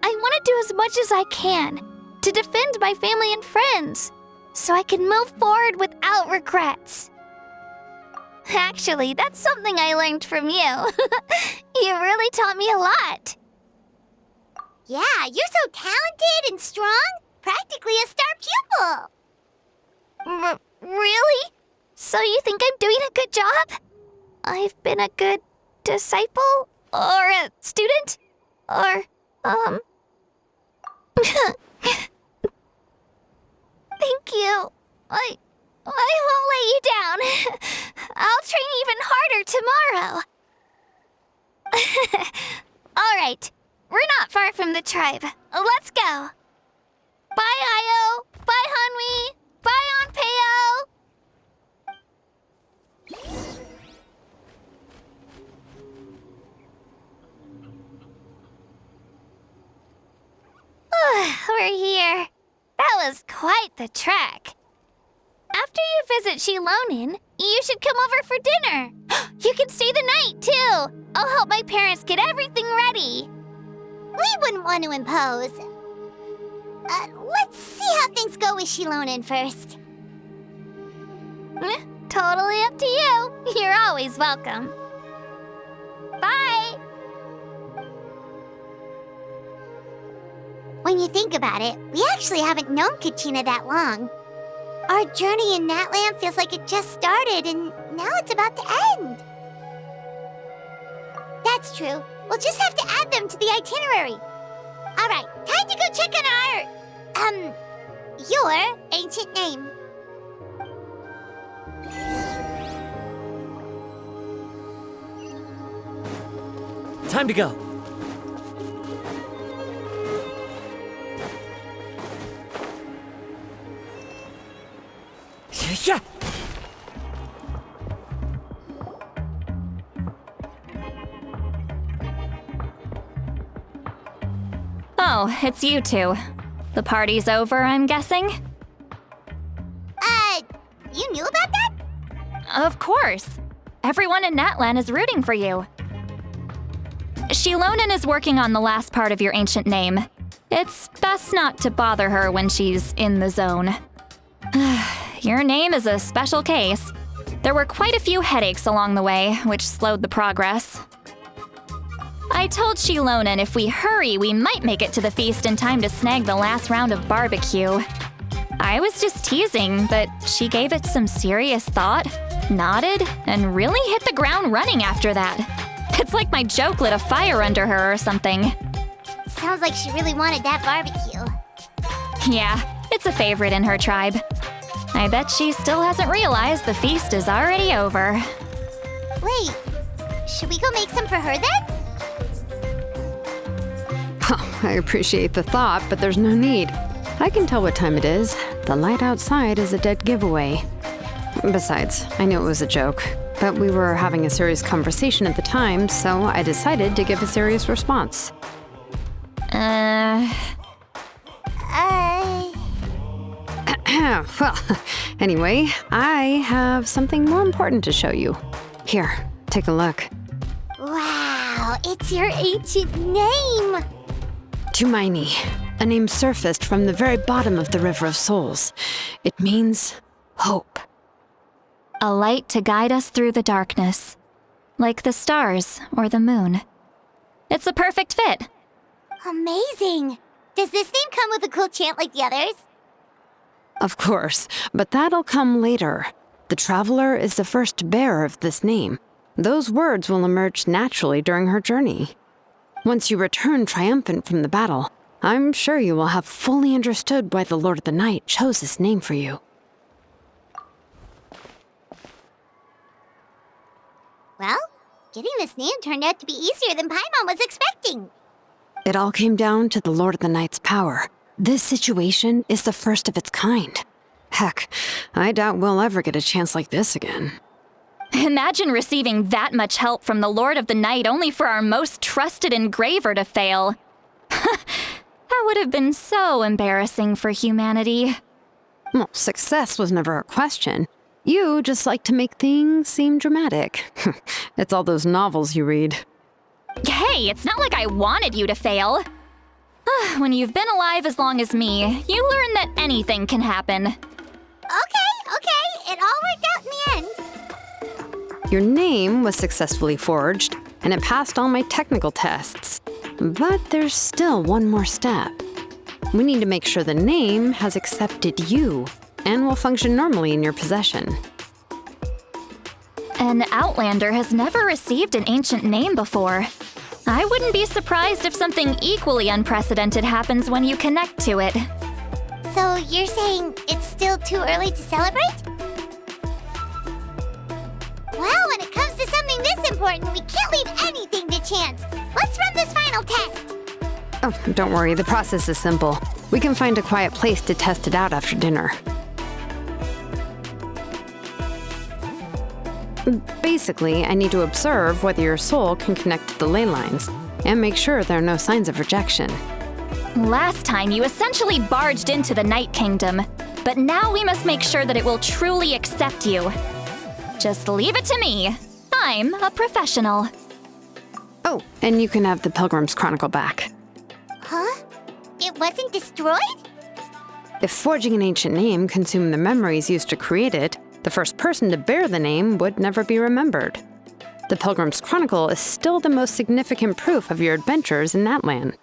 I want to do as much as I can to defend my family and friends, so I can move forward without regrets. Actually, that's something I learned from you. You really taught me a lot. Yeah, you're so talented and strong. Practically a star pupil. Really? So you think I'm doing a good job? I've been a good disciple? Or a student? Or, Thank you. I won't let you down. I'll train even harder tomorrow. All right. We're not far from the tribe. Let's go. Bye, Io. Bye, Hanwi. Bye, Onpeo. We're here. That was quite the trek. After you visit Shilonin, you should come over for dinner. You can stay the night, too. I'll help my parents get everything ready. We wouldn't want to impose. Let's see how things go with Shilonin first. Totally up to you. You're always welcome. Bye. When you think about it, we actually haven't known Kachina that long. Our journey in Natland feels like it just started, and now it's about to end. That's true. We'll just have to add them to the itinerary. All right, time to go check on your ancient name. Time to go. Yeah. Oh, it's you two. The party's over, I'm guessing? You knew about that? Of course. Everyone in Natlan is rooting for you. Shilonin is working on the last part of your ancient name. It's best not to bother her when she's in the zone. Your name is a special case. There were quite a few headaches along the way, which slowed the progress. I told Shilonin if we hurry, we might make it to the feast in time to snag the last round of barbecue. I was just teasing, but she gave it some serious thought, nodded, and really hit the ground running after that. It's like my joke lit a fire under her or something. Sounds like she really wanted that barbecue. Yeah, it's a favorite in her tribe. I bet she still hasn't realized the feast is already over. Wait, should we go make some for her then? Oh, I appreciate the thought, but there's no need. I can tell what time it is. The light outside is a dead giveaway. Besides, I knew it was a joke, but we were having a serious conversation at the time, so I decided to give a serious response. Well, anyway, I have something more important to show you. Here, take a look. Wow, it's your ancient name! Tumaini, a name surfaced from the very bottom of the River of Souls. It means hope. A light to guide us through the darkness, like the stars or the moon. It's a perfect fit. Amazing! Does this name come with a cool chant like the others? Of course, but that'll come later. The traveler is the first bearer of this name. Those words will emerge naturally during her journey. Once you return triumphant from the battle, I'm sure you will have fully understood why the Lord of the Night chose this name for you. Well, getting this name turned out to be easier than Paimon was expecting. It all came down to the Lord of the Night's power. This situation is the first of its kind. Heck, I doubt we'll ever get a chance like this again. Imagine receiving that much help from the Lord of the Night only for our most trusted engraver to fail. That would have been so embarrassing for humanity. Well, success was never a question. You just like to make things seem dramatic. It's all those novels you read. Hey, it's not like I wanted you to fail. When you've been alive as long as me, you learn that anything can happen. Okay, it all worked out in the end. Your name was successfully forged, and it passed all my technical tests. But there's still one more step. We need to make sure the name has accepted you and will function normally in your possession. An Outlander has never received an ancient name before. I wouldn't be surprised if something equally unprecedented happens when you connect to it. So you're saying it's still too early to celebrate? Well, when it comes to something this important, we can't leave anything to chance. Let's run this final test. Oh, don't worry, the process is simple. We can find a quiet place to test it out after dinner. Basically, I need to observe whether your soul can connect to the ley lines, and make sure there are no signs of rejection. Last time, you essentially barged into the Night Kingdom, but now we must make sure that it will truly accept you. Just leave it to me. I'm a professional. Oh, and you can have the Pilgrim's Chronicle back. Huh? It wasn't destroyed? If forging an ancient name consumed the memories used to create it, the first person to bear the name would never be remembered. The Pilgrim's Chronicle is still the most significant proof of your adventures in that land.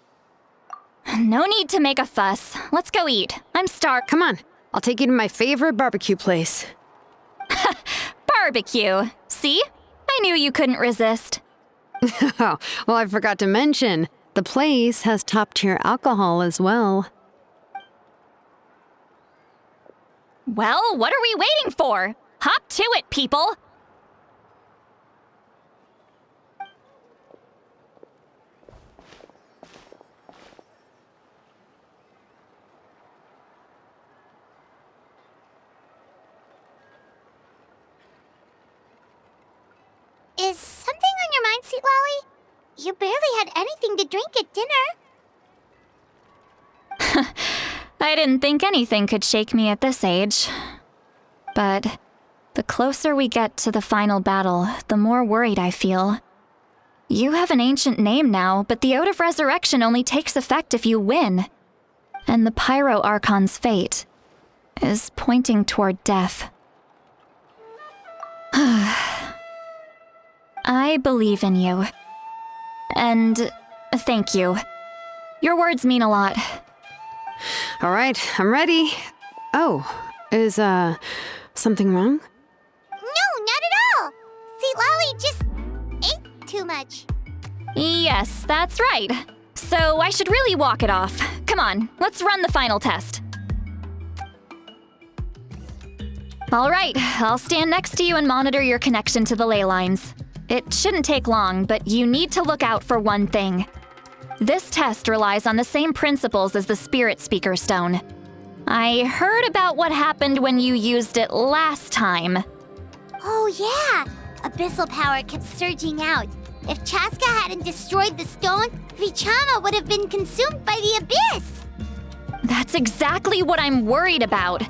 No need to make a fuss. Let's go eat. I'm starved. Come on, I'll take you to my favorite barbecue place. Barbecue. See? I knew you couldn't resist. Oh, well, I forgot to mention, the place has top-tier alcohol as well. Well, what are we waiting for? Hop to it, people! Is something on your mind, Sweet Lolly? You barely had anything to drink at dinner. I didn't think anything could shake me at this age. But the closer we get to the final battle, the more worried I feel. You have an ancient name now, but the Ode of Resurrection only takes effect if you win. And the Pyro Archon's fate is pointing toward death. I believe in you. And thank you. Your words mean a lot. All right, I'm ready. Oh, is, something wrong? No, not at all. Sweet Lolly just ate too much. Yes, that's right. So I should really walk it off. Come on, let's run the final test. All right, I'll stand next to you and monitor your connection to the ley lines. It shouldn't take long, but you need to look out for one thing. This test relies on the same principles as the Spirit Speaker Stone. I heard about what happened when you used it last time. Oh yeah, abyssal power kept surging out. If Chaska hadn't destroyed the stone, Vichama would have been consumed by the abyss. That's exactly what I'm worried about.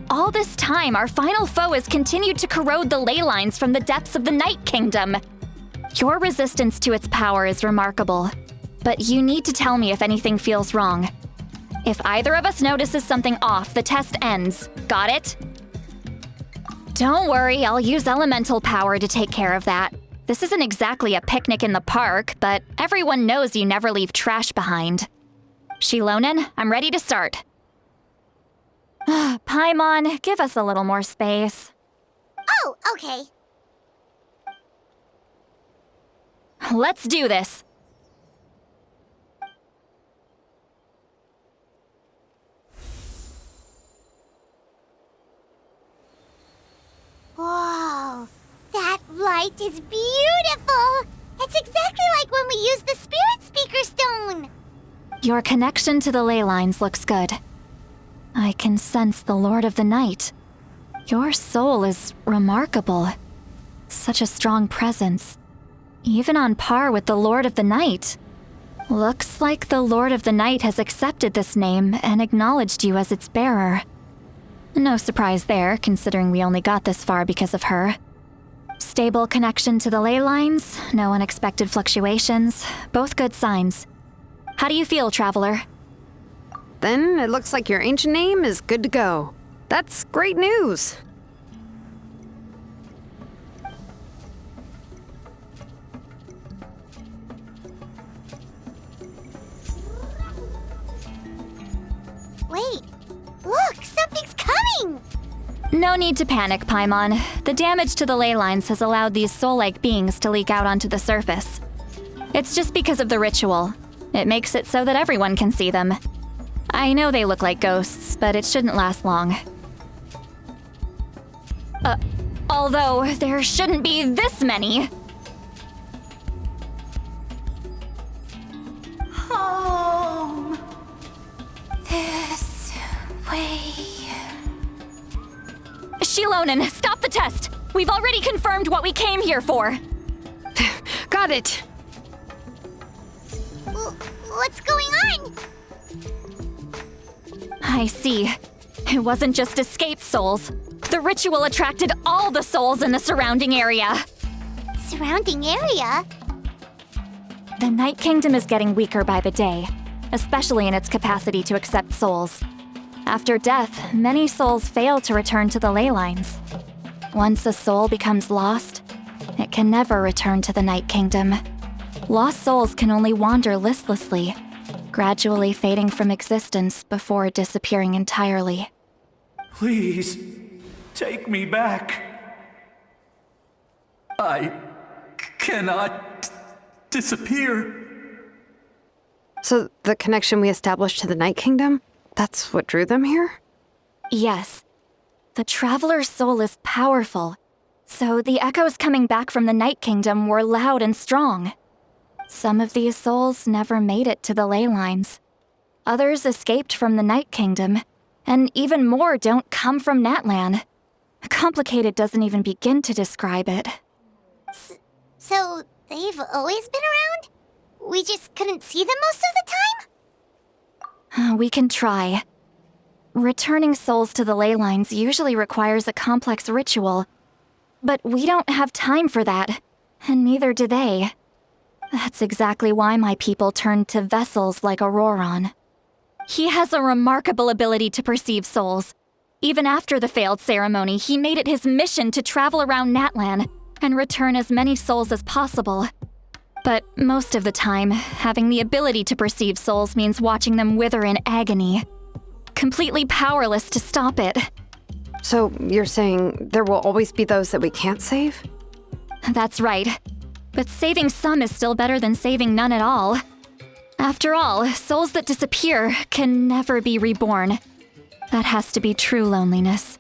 All this time, our final foe has continued to corrode the ley lines from the depths of the Night Kingdom. Your resistance to its power is remarkable, but you need to tell me if anything feels wrong. If either of us notices something off, the test ends. Got it? Don't worry, I'll use elemental power to take care of that. This isn't exactly a picnic in the park, but everyone knows you never leave trash behind. Shilonen, I'm ready to start. Paimon, give us a little more space. Oh, okay. Let's do this. Whoa, that light is beautiful! It's exactly like when we used the Spirit Speaker Stone! Your connection to the ley lines looks good. I can sense the Lord of the Night. Your soul is remarkable. Such a strong presence. Even on par with the Lord of the Night. Looks like the Lord of the Night has accepted this name and acknowledged you as its bearer. No surprise there, considering we only got this far because of her. Stable connection to the ley lines, no unexpected fluctuations, both good signs. How do you feel, Traveler? Then it looks like your ancient name is good to go. That's great news. Wait, look, something's coming! No need to panic, Paimon. The damage to the ley lines has allowed these soul-like beings to leak out onto the surface. It's just because of the ritual. It makes it so that everyone can see them. I know they look like ghosts, but it shouldn't last long. Although there shouldn't be this many. Home. This way. Shilonen, stop the test! We've already confirmed what we came here for. Got it. What's going on? I see. It wasn't just escaped souls. The ritual attracted all the souls in the surrounding area. Surrounding area? The Night Kingdom is getting weaker by the day, especially in its capacity to accept souls. After death, many souls fail to return to the ley lines. Once a soul becomes lost, it can never return to the Night Kingdom. Lost souls can only wander listlessly, gradually fading from existence before disappearing entirely. Please, take me back. I cannot disappear. So the connection we established to the Night Kingdom, that's what drew them here? Yes. The Traveler's soul is powerful, so the echoes coming back from the Night Kingdom were loud and strong. Some of these souls never made it to the ley lines. Others escaped from the Night Kingdom, and even more don't come from Natlan. Complicated doesn't even begin to describe it. So, they've always been around? We just couldn't see them most of the time? We can try. Returning souls to the ley lines usually requires a complex ritual, but we don't have time for that, and neither do they. That's exactly why my people turned to vessels like Auroron. He has a remarkable ability to perceive souls. Even after the failed ceremony, he made it his mission to travel around Natlan and return as many souls as possible. But most of the time, having the ability to perceive souls means watching them wither in agony. Completely powerless to stop it. So you're saying there will always be those that we can't save? That's right. But saving some is still better than saving none at all. After all, souls that disappear can never be reborn. That has to be true loneliness.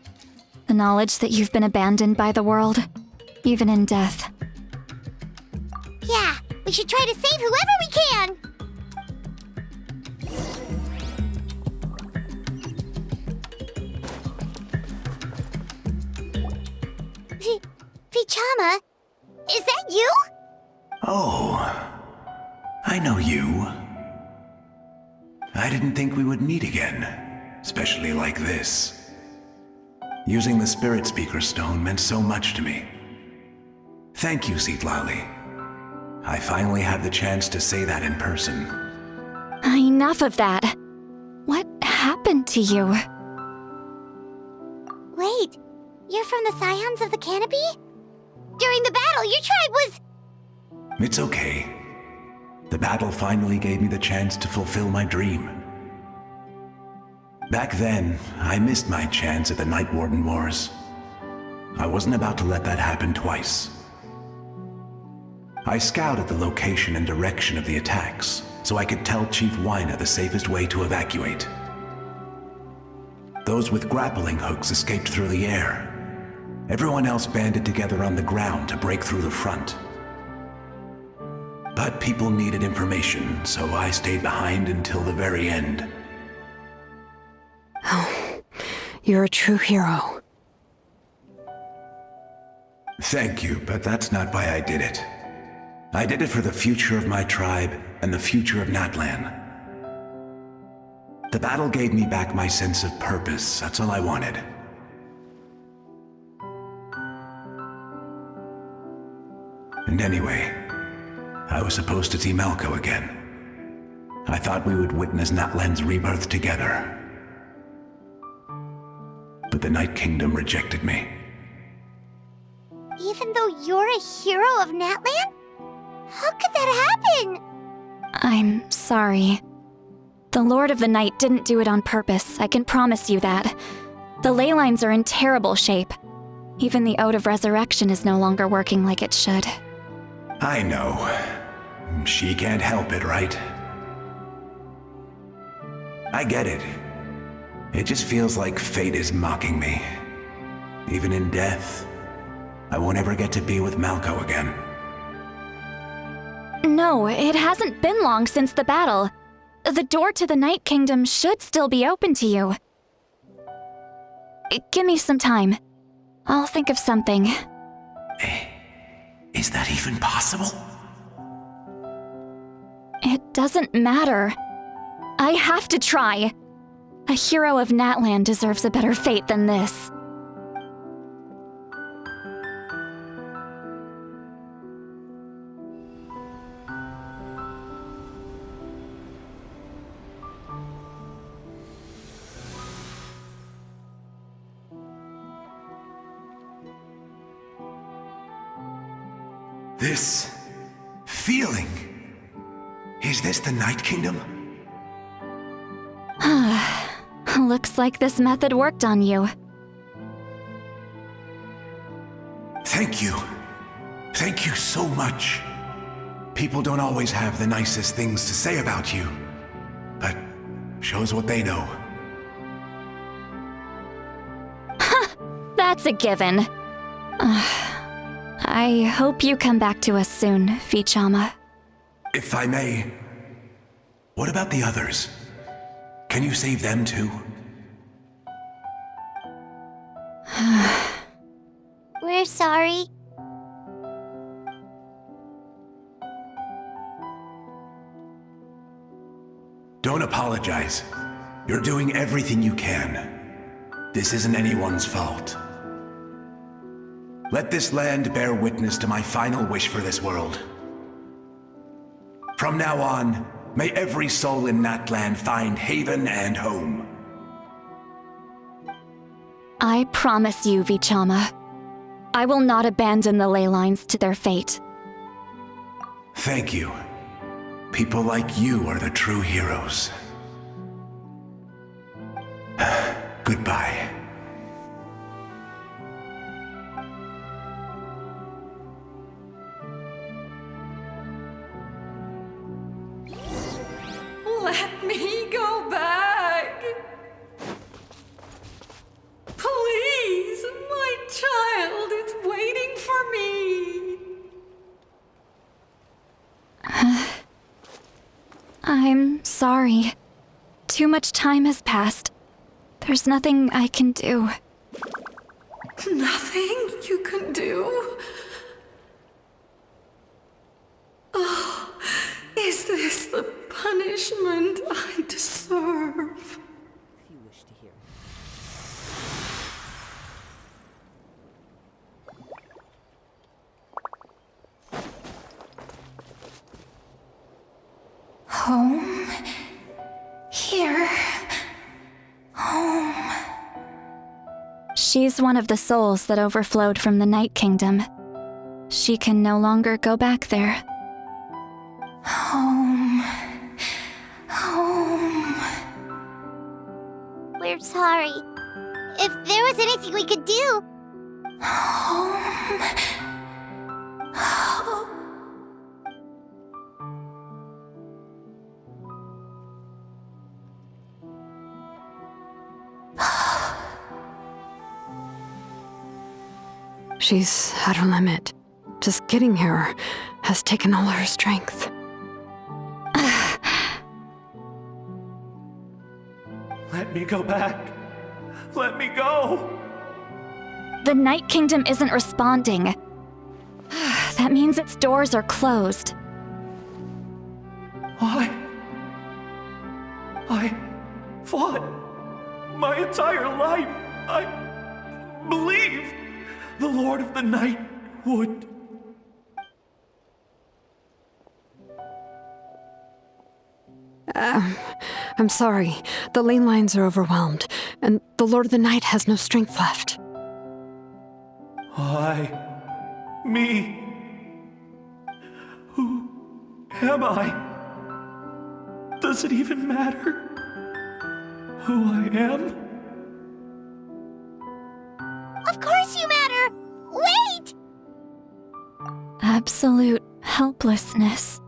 The knowledge that you've been abandoned by the world, even in death. Yeah, we should try to save whoever we can! Vichama, is that you? Oh, I know you. I didn't think we would meet again, especially like this. Using the Spirit Speaker Stone meant so much to me. Thank you, Citlali. I finally had the chance to say that in person. Enough of that. What happened to you? Wait, you're from the Scions of the Canopy? During the battle, your tribe was... It's okay. The battle finally gave me the chance to fulfill my dream. Back then, I missed my chance at the Night Warden Wars. I wasn't about to let that happen twice. I scouted the location and direction of the attacks, so I could tell Chief Wyna the safest way to evacuate. Those with grappling hooks escaped through the air. Everyone else banded together on the ground to break through the front. But people needed information, so I stayed behind until the very end. Oh, you're a true hero. Thank you, but that's not why I did it. I did it for the future of my tribe and the future of Natlan. The battle gave me back my sense of purpose, that's all I wanted. And anyway, I was supposed to see Malco again. I thought we would witness Natlan's rebirth together. But the Night Kingdom rejected me. Even though you're a hero of Natlan? How could that happen? I'm sorry. The Lord of the Night didn't do it on purpose, I can promise you that. The ley lines are in terrible shape. Even the Ode of Resurrection is no longer working like it should. I know. She can't help it, right? I get it. It just feels like fate is mocking me. Even in death, I won't ever get to be with Malco again. No, it hasn't been long since the battle. The door to the Night Kingdom should still be open to you. Give me some time. I'll think of something. Is that even possible? It doesn't matter. I have to try. A hero of Natlan deserves a better fate than this. This feeling. Is this the Night Kingdom? Looks like this method worked on you. Thank you. Thank you so much. People don't always have the nicest things to say about you, but shows what they know. That's a given. I hope you come back to us soon, Vichama. If I may, what about the others? Can you save them too? We're sorry. Don't apologize. You're doing everything you can. This isn't anyone's fault. Let this land bear witness to my final wish for this world. From now on, may every soul in Natlan find haven and home. I promise you, Vichama. I will not abandon the ley lines to their fate. Thank you. People like you are the true heroes. Goodbye. Let me go back. Please, my child is waiting for me. I'm sorry. Too much time has passed. There's nothing I can do. Nothing you can do? Oh, is this the punishment I deserve? If you wish to hear. Home? Here? Home? She's one of the souls that overflowed from the Night Kingdom. She can no longer go back there. Home. Home. We're sorry. If there was anything we could do, Home. She's at her limit. Just getting here has taken all her strength. Let me go back. Let me go. The Night Kingdom isn't responding. That means its doors are closed. I fought my entire life. I believed the Lord of the Night would. I'm sorry. The lane lines are overwhelmed, and the Lord of the Night has no strength left. Me. Who am I? Does it even matter who I am? Of course you matter! Wait! Absolute helplessness.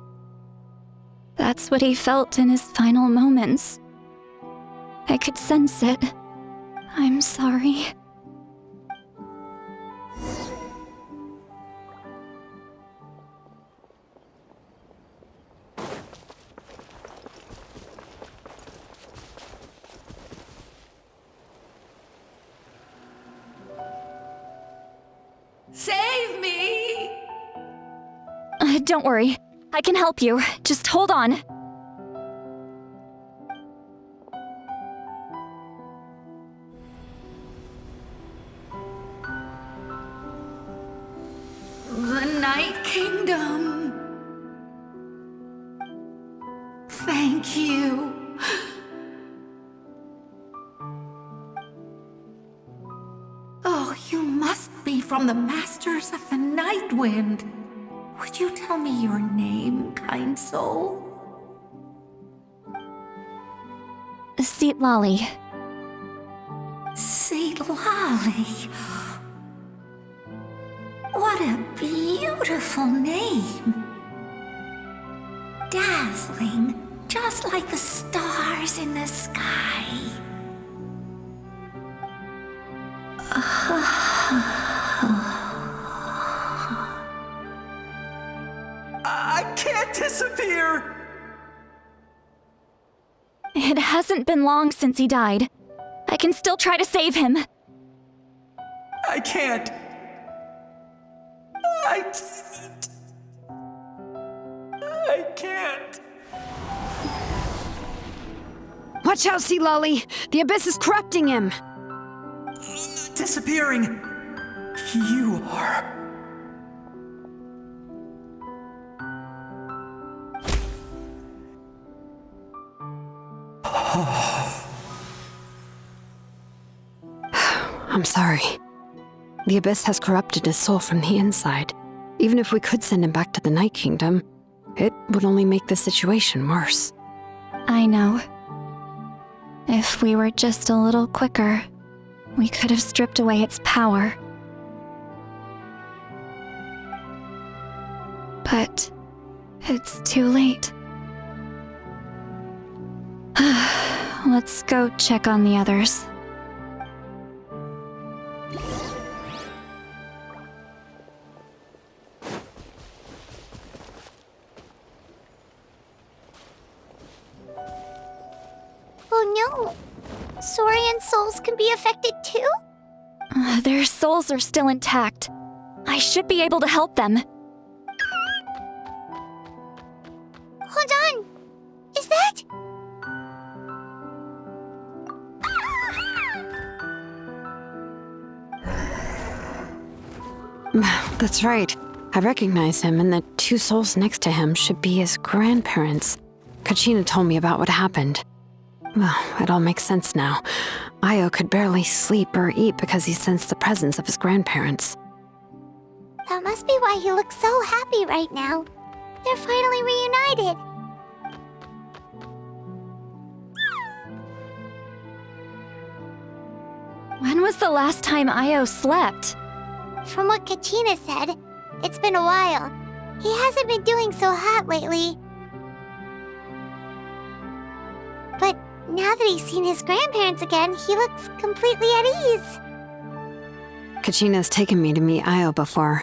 That's what he felt in his final moments. I could sense it. I'm sorry. Save me! Don't worry. I can help you. Just hold on. The Night Kingdom. Thank you. Oh, you must be from the Masters of the Night Wind. Would you tell me your name, kind soul? Seat Lolly. Seat Lolly. What a beautiful name. Dazzling, just like the stars in the sky. I can't disappear! It hasn't been long since he died. I can still try to save him. I can't. I can't. Watch out, Sea Lolly! The Abyss is corrupting him! Disappearing. You are. I'm sorry. The Abyss has corrupted his soul from the inside. Even if we could send him back to the Night Kingdom, it would only make the situation worse. I know. If we were just a little quicker, we could have stripped away its power. But it's too late. Let's go check on the others. Oh no! Saurian souls can be affected too? Their souls are still intact. I should be able to help them. Hold on! Is that... That's right. I recognize him, and the two souls next to him should be his grandparents. Kachina told me about what happened. Well, it all makes sense now. Io could barely sleep or eat because he sensed the presence of his grandparents. That must be why he looks so happy right now. They're finally reunited. When was the last time Io slept? from what Kachina said, it's been a while. He hasn't been doing so hot lately. But now that he's seen his grandparents again, he looks completely at ease. Kachina's taken me to meet Io before.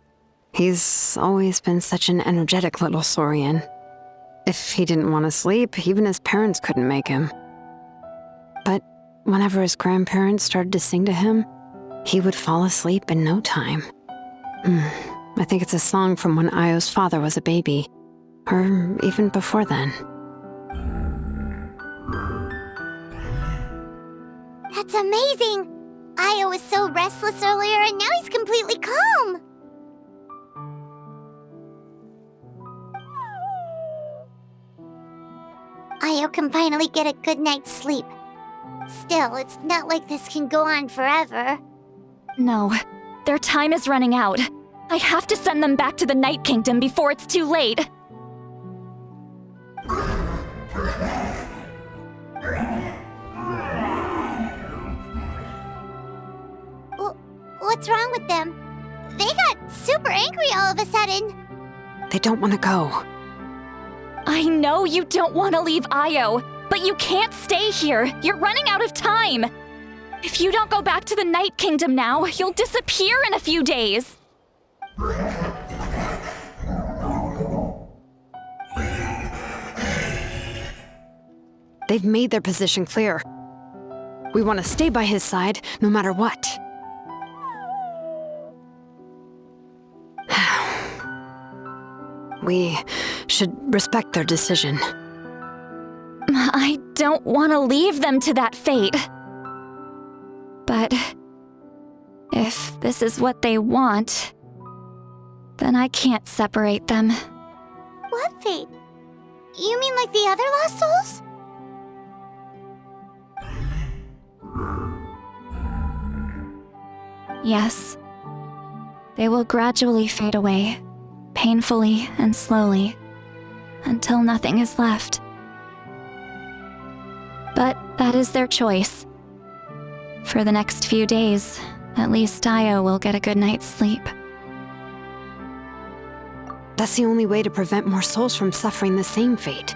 He's always been such an energetic little Saurian. If he didn't want to sleep, even his parents couldn't make him. But whenever his grandparents started to sing to him, he would fall asleep in no time. I think it's a song from when Io's father was a baby, or even before then. That's amazing! Io was so restless earlier, and now he's completely calm. Io can finally get a good night's sleep. Still, it's not like this can go on forever. No, their time is running out. I have to send them back to the Night Kingdom before it's too late. What's wrong with them? They got super angry all of a sudden. They don't want to go. I know you don't want to leave Io, but you can't stay here. You're running out of time. If you don't go back to the Night Kingdom now, you'll disappear in a few days. They've made their position clear. We want to stay by his side, no matter what. We should respect their decision. I don't want to leave them to that fate. But if this is what they want, then I can't separate them. What fate? You mean like the other lost souls? Yes. They will gradually fade away, painfully and slowly, until nothing is left. But that is their choice. For the next few days, at least Io will get a good night's sleep. That's the only way to prevent more souls from suffering the same fate.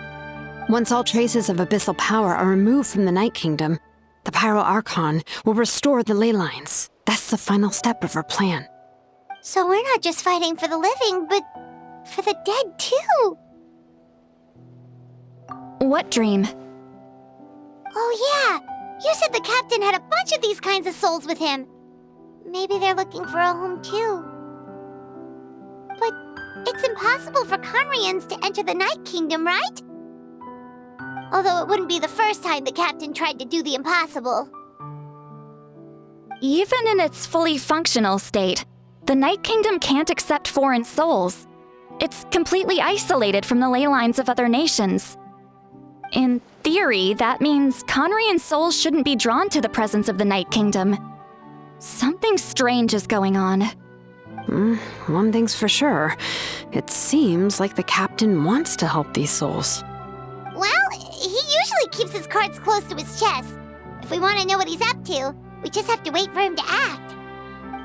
Once all traces of abyssal power are removed from the Night Kingdom, the Pyro Archon will restore the ley lines. That's the final step of our plan. So we're not just fighting for the living, but for the dead too. What dream? Oh yeah, you said the captain had a bunch of these kinds of souls with him. Maybe they're looking for a home too. But it's impossible for Conrians to enter the Night Kingdom, right? Although it wouldn't be the first time the captain tried to do the impossible. Even in its fully functional state, the Night Kingdom can't accept foreign souls. It's completely isolated from the ley lines of other nations. In theory, that means Conrian souls shouldn't be drawn to the presence of the Night Kingdom. Something strange is going on. One thing's for sure. It seems like the captain wants to help these souls. Well, he usually keeps his cards close to his chest. If we want to know what he's up to, we just have to wait for him to act.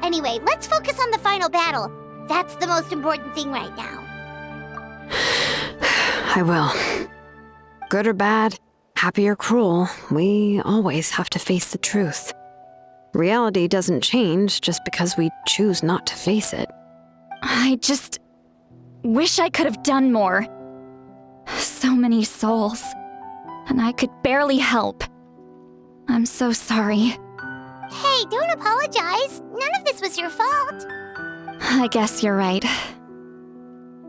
Anyway, let's focus on the final battle. That's the most important thing right now. I will. Good or bad, happy or cruel, we always have to face the truth. Reality doesn't change just because we choose not to face it. I just wish I could have done more. So many souls, and I could barely help. I'm so sorry. Hey, don't apologize. None of this was your fault. I guess you're right.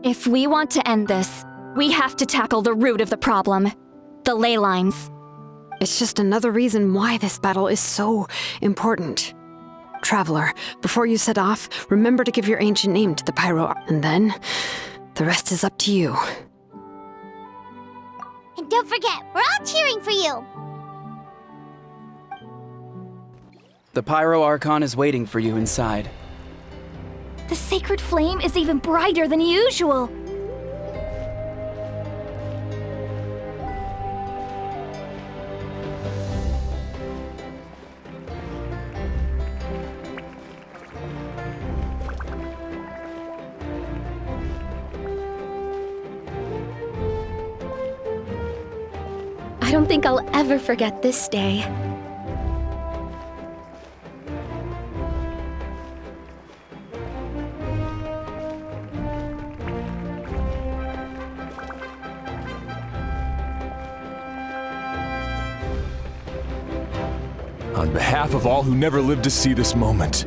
If we want to end this, we have to tackle the root of the problem, the ley lines. It's just another reason why this battle is so important. Traveler, before you set off, remember to give your ancient name to the Pyro, and then the rest is up to you. And don't forget, we're all cheering for you. The Pyro Archon is waiting for you inside. The sacred flame is even brighter than usual. I don't think I'll ever forget this day. On behalf of all who never lived to see this moment.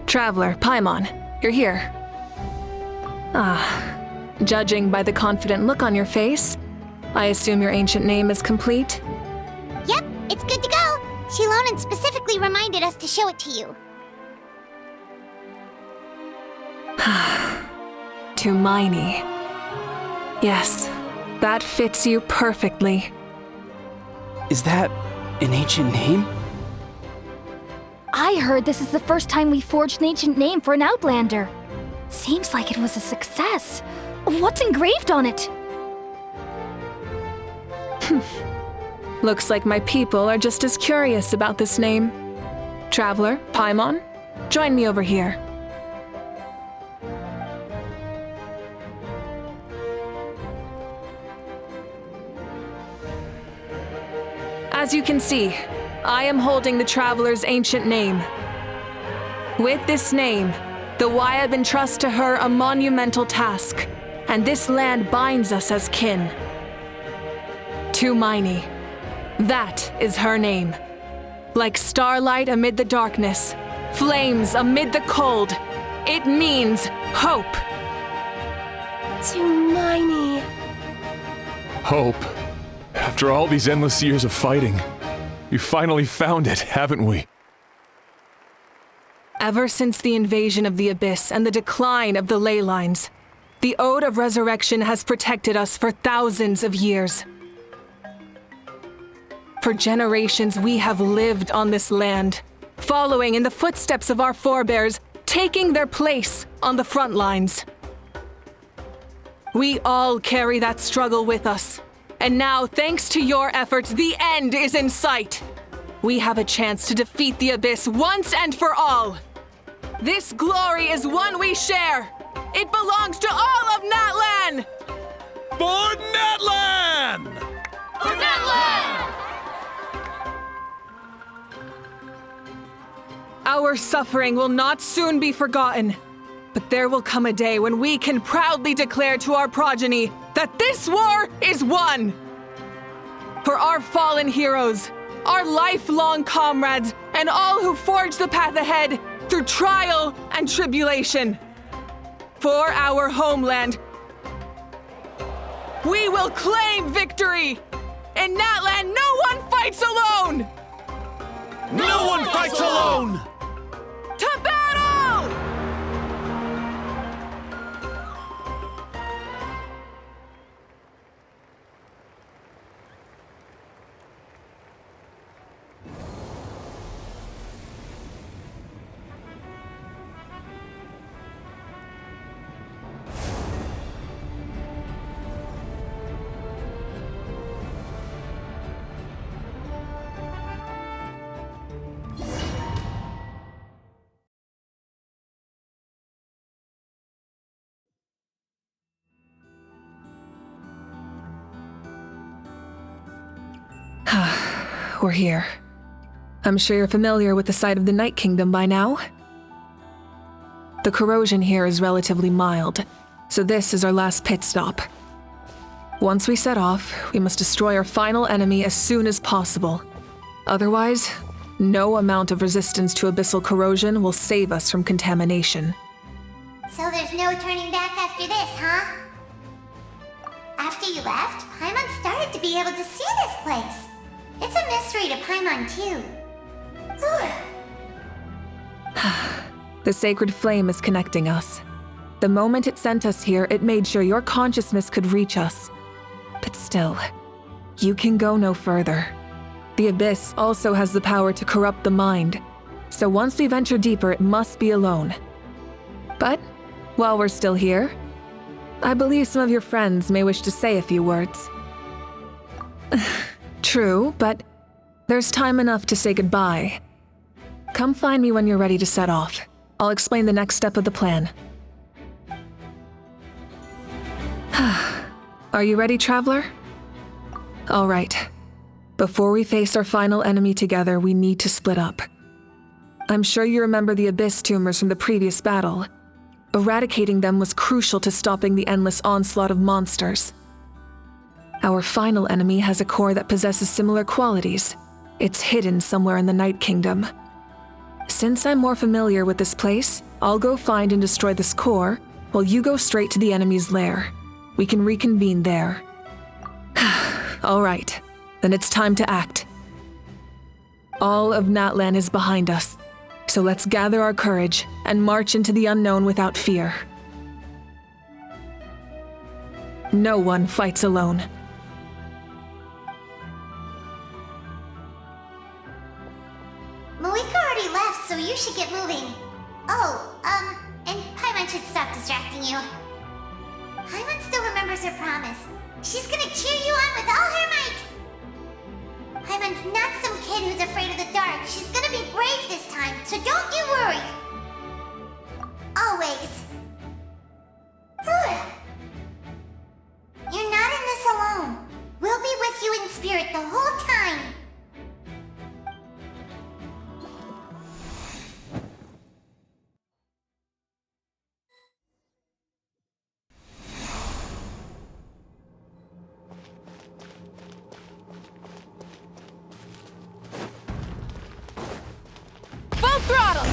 Traveler, Paimon, you're here. Judging by the confident look on your face, I assume your ancient name is complete? Yep, it's good to go. Shilonan specifically reminded us to show it to you. Tumaini. Yes, that fits you perfectly. Is that an ancient name? I heard this is the first time we forged an ancient name for an Outlander. Seems like it was a success. What's engraved on it? Looks like my people are just as curious about this name. Traveler, Paimon, join me over here. As you can see, I am holding the Traveler's ancient name. With this name, the Wayab entrust to her a monumental task, and this land binds us as kin. Tumaini. That is her name. Like starlight amid the darkness, flames amid the cold, it means hope. Tumaini. Hope. After all these endless years of fighting, we finally found it, haven't we? Ever since the invasion of the Abyss and the decline of the ley lines, the Ode of Resurrection has protected us for thousands of years. For generations, we have lived on this land, following in the footsteps of our forebears, taking their place on the front lines. We all carry that struggle with us. And now, thanks to your efforts, the end is in sight. We have a chance to defeat the Abyss once and for all. This glory is one we share. It belongs to all of Natlan! For Natlan! For Natlan! Our suffering will not soon be forgotten. But there will come a day when we can proudly declare to our progeny that this war is won! For our fallen heroes, our lifelong comrades, and all who forge the path ahead through trial and tribulation. For our homeland, we will claim victory! In Natlan, no one fights alone! No one fights alone! To battle! We're here. I'm sure you're familiar with the site of the Night Kingdom by now. The corrosion here is relatively mild, so this is our last pit stop. Once we set off, we must destroy our final enemy as soon as possible. Otherwise, no amount of resistance to abyssal corrosion will save us from contamination. So there's no turning back after this, huh? After you left, Paimon started to be able to see this place. It's a mystery to Paimon, too. The sacred flame is connecting us. The moment it sent us here, it made sure your consciousness could reach us. But still, you can go no further. The Abyss also has the power to corrupt the mind, so once we venture deeper, it must be alone. But while we're still here, I believe some of your friends may wish to say a few words. True, but there's time enough to say goodbye. Come find me when you're ready to set off. I'll explain the next step of the plan. Are you ready, traveler? All right. Before we face our final enemy together, we need to split up. I'm sure you remember the Abyss tumors from the previous battle. Eradicating them was crucial to stopping the endless onslaught of monsters. Our final enemy has a core that possesses similar qualities. It's hidden somewhere in the Night Kingdom. Since I'm more familiar with this place, I'll go find and destroy this core, while you go straight to the enemy's lair. We can reconvene there. All right, then it's time to act. All of Natlan is behind us, so let's gather our courage and march into the unknown without fear. No one fights alone. Malika already left, so you should get moving. Oh, and Paimon should stop distracting you. Paimon still remembers her promise. She's gonna cheer you on with all her might. Paimon's not some kid who's afraid of the dark. She's gonna be brave this time, so don't you worry. Always. You're not in this alone. We'll be with you in spirit the whole time. Full throttle!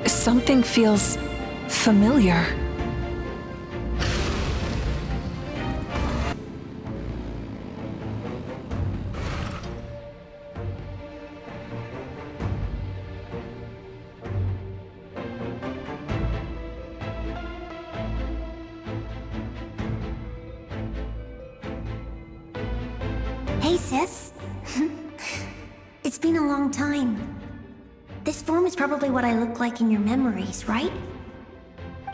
Something feels familiar. Hey, sis. It's been a long time. This form is probably what I look like in your memories, right?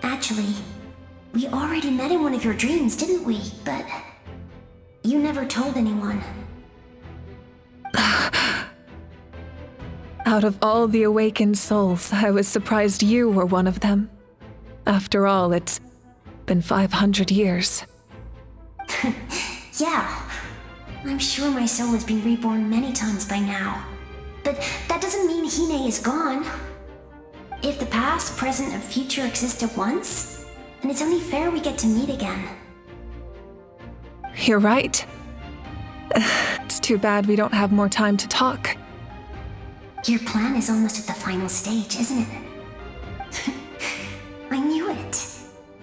Actually, we already met in one of your dreams, didn't we? But you never told anyone. Out of all the awakened souls, I was surprised you were one of them. After all, it's been 500 years. Yeah. I'm sure my soul has been reborn many times by now. But that doesn't mean Hine is gone. If the past, present, and future exist at once, then it's only fair we get to meet again. You're right. It's too bad we don't have more time to talk. Your plan is almost at the final stage, isn't it? I knew it.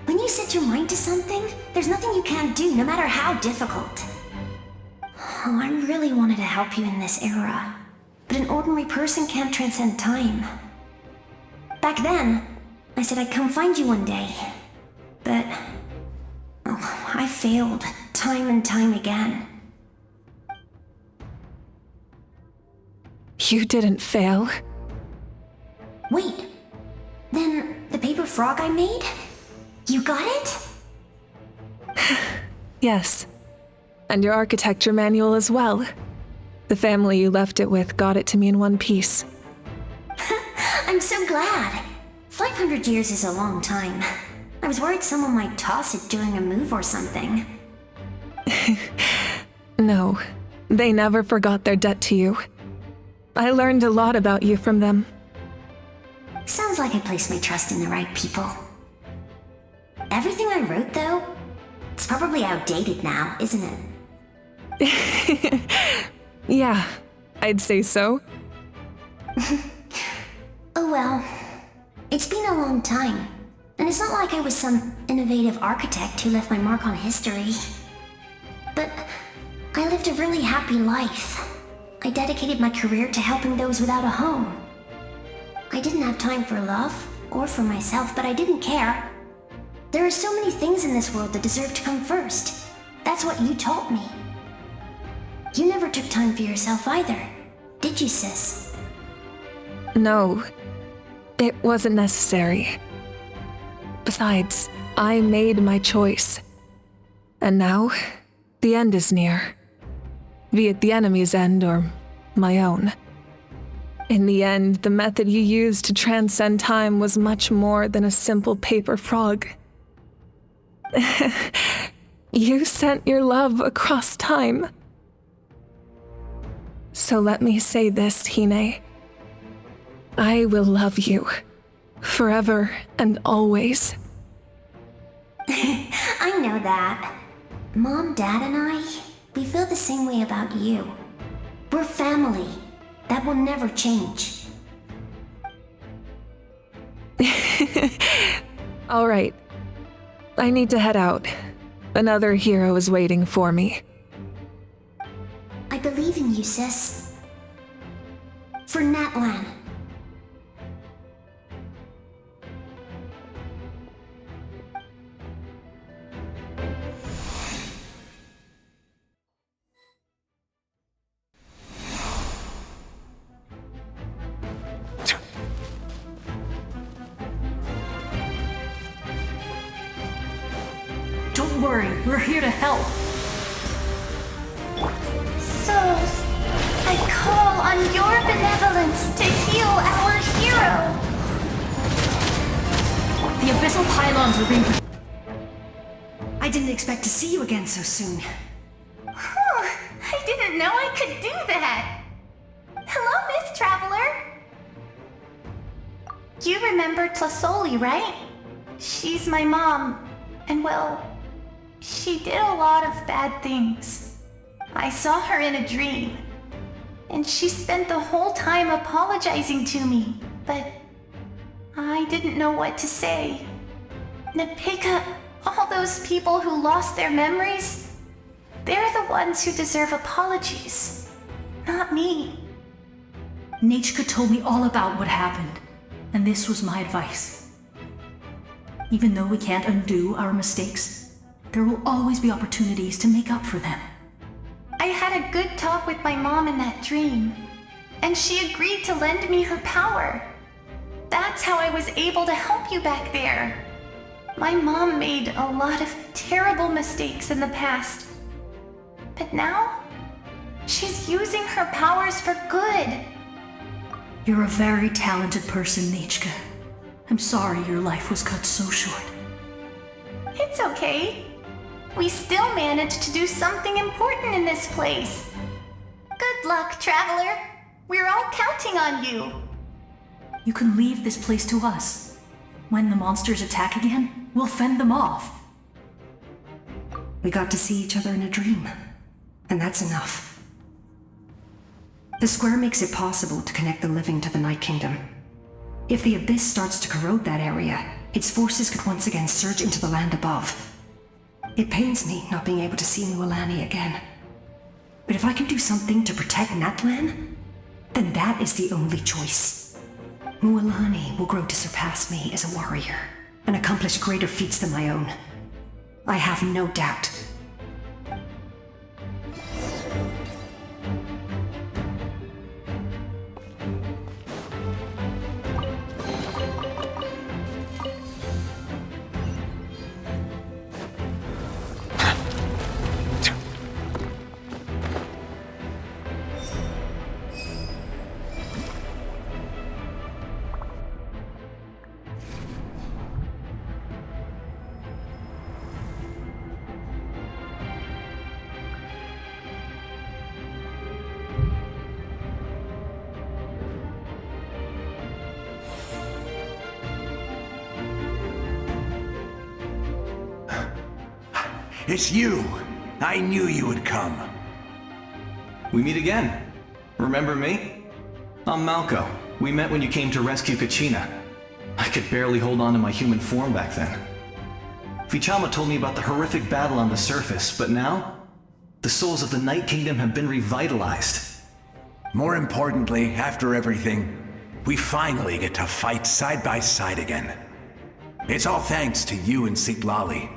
When you set your mind to something, there's nothing you can't do, no matter how difficult. Oh, I really wanted to help you in this era. But an ordinary person can't transcend time. Back then, I said I'd come find you one day. But I failed time and time again. You didn't fail. Wait, then the paper frog I made? You got it? Yes. And your architecture manual as well. The family you left it with got it to me in one piece. I'm so glad. 500 years is a long time. I was worried someone might toss it during a move or something. No, they never forgot their debt to you. I learned a lot about you from them. Sounds like I placed my trust in the right people. Everything I wrote, though, it's probably outdated now, isn't it? Yeah, I'd say so. Oh well. It's been a long time, and it's not like I was some innovative architect who left my mark on history. But I lived a really happy life. I dedicated my career to helping those without a home. I didn't have time for love, or for myself, but I didn't care. There are so many things in this world that deserve to come first. That's what you taught me. You never took time for yourself either, did you, sis? No, it wasn't necessary. Besides, I made my choice. And now, the end is near. Be it the enemy's end or my own. In the end, the method you used to transcend time was much more than a simple paper frog. You sent your love across time. So let me say this, Hine. I will love you, forever and always. I know that. Mom, Dad, and I, we feel the same way about you. We're family. That will never change. All right. I need to head out. Another hero is waiting for me. I believe in you, sis. For Natlan. Don't worry, we're here to help. Souls, I call on your benevolence to heal our hero. The abyssal pylons are being... I didn't expect to see you again so soon. I didn't know I could do that. Hello, Miss Traveler. You remember Tlasoli, right? She's my mom, and well, she did a lot of bad things. I saw her in a dream, and she spent the whole time apologizing to me, but I didn't know what to say. Napika, all those people who lost their memories, they're the ones who deserve apologies, not me. Nachka told me all about what happened, and this was my advice. Even though we can't undo our mistakes, there will always be opportunities to make up for them. I had a good talk with my mom in that dream, and she agreed to lend me her power. That's how I was able to help you back there. My mom made a lot of terrible mistakes in the past, but now she's using her powers for good. You're a very talented person, Nachka. I'm sorry your life was cut so short. It's okay. We still managed to do something important in this place. Good luck, Traveler. We're all counting on you. You can leave this place to us. When the monsters attack again, we'll fend them off. We got to see each other in a dream, and that's enough. The square makes it possible to connect the living to the Night Kingdom. If the Abyss starts to corrode that area, its forces could once again surge into the land above. It pains me not being able to see Mualani again. But if I can do something to protect Natlan, then that is the only choice. Mualani will grow to surpass me as a warrior, and accomplish greater feats than my own. I have no doubt. It's you! I knew you would come. We meet again. Remember me? I'm Malco. We met when you came to rescue Kachina. I could barely hold on to my human form back then. Vichama told me about the horrific battle on the surface, but now, the souls of the Night Kingdom have been revitalized. More importantly, after everything, we finally get to fight side by side again. It's all thanks to you and Sitlali.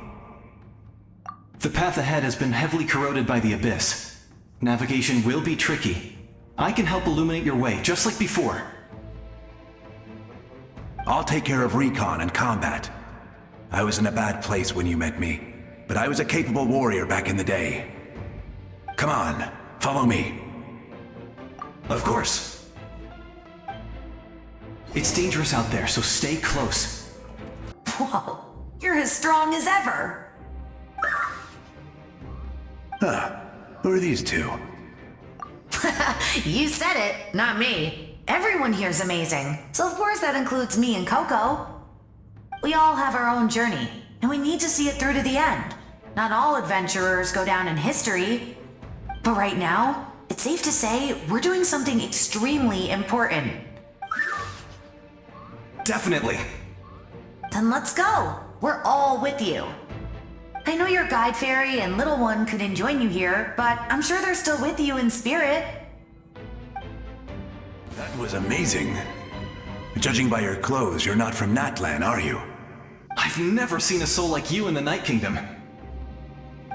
The path ahead has been heavily corroded by the Abyss. Navigation will be tricky. I can help illuminate your way, just like before. I'll take care of recon and combat. I was in a bad place when you met me, but I was a capable warrior back in the day. Come on, follow me. Of course. It's dangerous out there, so stay close. Whoa, you're as strong as ever. Huh, who are these two? You said it, not me. Everyone here's amazing, so of course that includes me and Coco. We all have our own journey, and we need to see it through to the end. Not all adventurers go down in history. But right now, it's safe to say we're doing something extremely important. Definitely. Then let's go. We're all with you. I know your guide fairy and little one couldn't join you here, but I'm sure they're still with you in spirit. That was amazing. Judging by your clothes, you're not from Natlan, are you? I've never seen a soul like you in the Night Kingdom.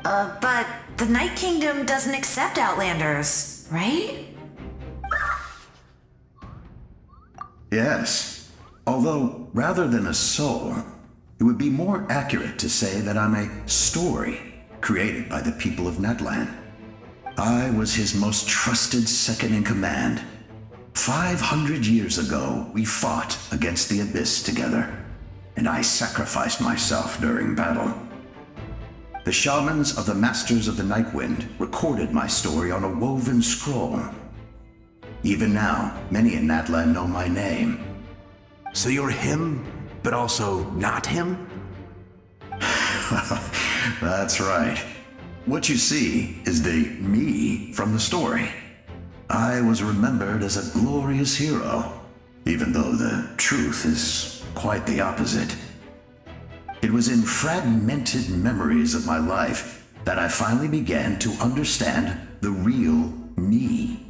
But the Night Kingdom doesn't accept Outlanders, right? Yes. Although, rather than a soul, it would be more accurate to say that I'm a story created by the people of Natlan. I was his most trusted second-in-command. 500 years ago, we fought against the Abyss together, and I sacrificed myself during battle. The shamans of the Masters of the Nightwind recorded my story on a woven scroll. Even now, many in Natlan know my name. So you're him, but also not him? That's right. What you see is the me from the story. I was remembered as a glorious hero, even though the truth is quite the opposite. It was in fragmented memories of my life that I finally began to understand the real me.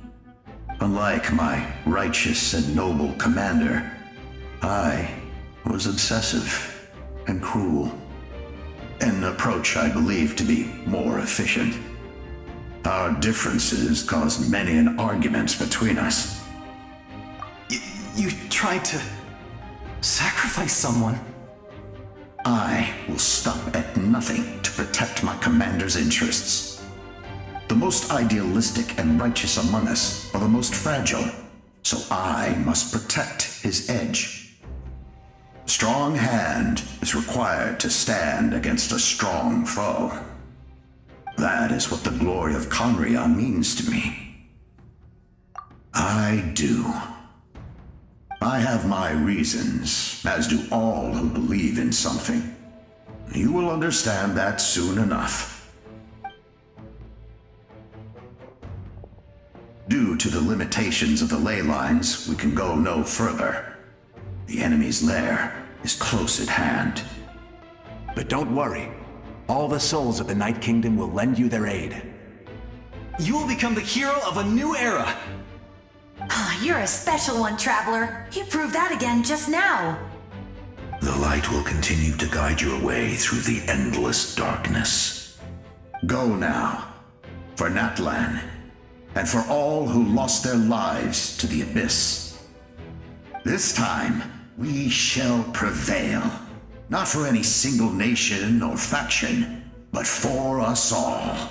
Unlike my righteous and noble commander, I was obsessive and cruel. An approach I believe to be more efficient. Our differences caused many an arguments between us. You tried to sacrifice someone? I will stop at nothing to protect my commander's interests. The most idealistic and righteous among us are the most fragile, so I must protect his edge. Strong hand is required to stand against a strong foe. That is what the glory of Conria means to me. I do. I have my reasons, as do all who believe in something. You will understand that soon enough. Due to the limitations of the ley lines, we can go no further. The enemy's lair is close at hand. But don't worry. All the souls of the Night Kingdom will lend you their aid. You will become the hero of a new era! You're a special one, Traveler. You proved that again just now. The light will continue to guide your way through the endless darkness. Go now, for Natlan, and for all who lost their lives to the Abyss. This time, we shall prevail. Not for any single nation or faction, but for us all.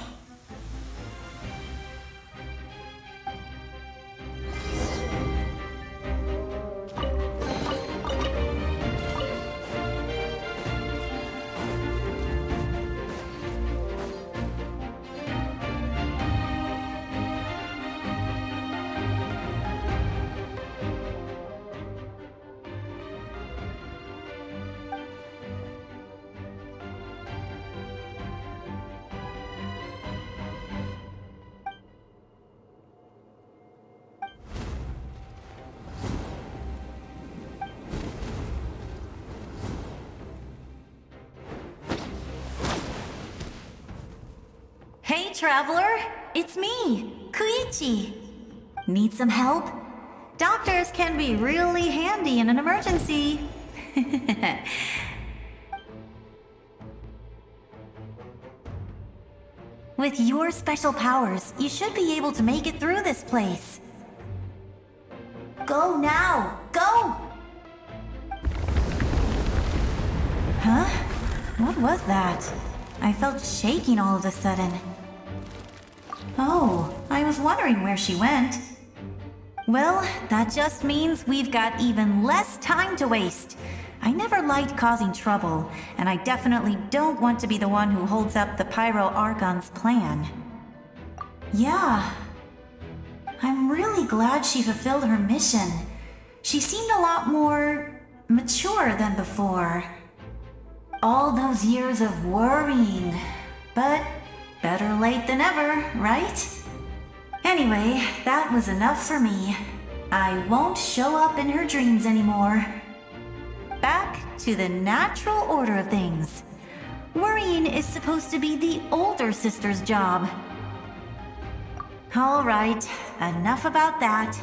Hey, Traveler! It's me, Koichi. Need some help? Doctors can be really handy in an emergency. With your special powers, you should be able to make it through this place. Go now! Go! Huh? What was that? I felt shaking all of a sudden. Oh, I was wondering where she went. Well, that just means we've got even less time to waste. I never liked causing trouble, and I definitely don't want to be the one who holds up the Pyro Archon's plan. Yeah. I'm really glad she fulfilled her mission. She seemed a lot more mature than before. All those years of worrying, but better late than ever, right? Anyway, that was enough for me. I won't show up in her dreams anymore. Back to the natural order of things. Worrying is supposed to be the older sister's job. All right, enough about that.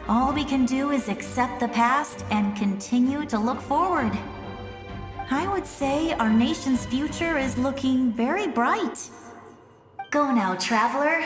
All we can do is accept the past and continue to look forward. I would say our nation's future is looking very bright. Go now, traveler.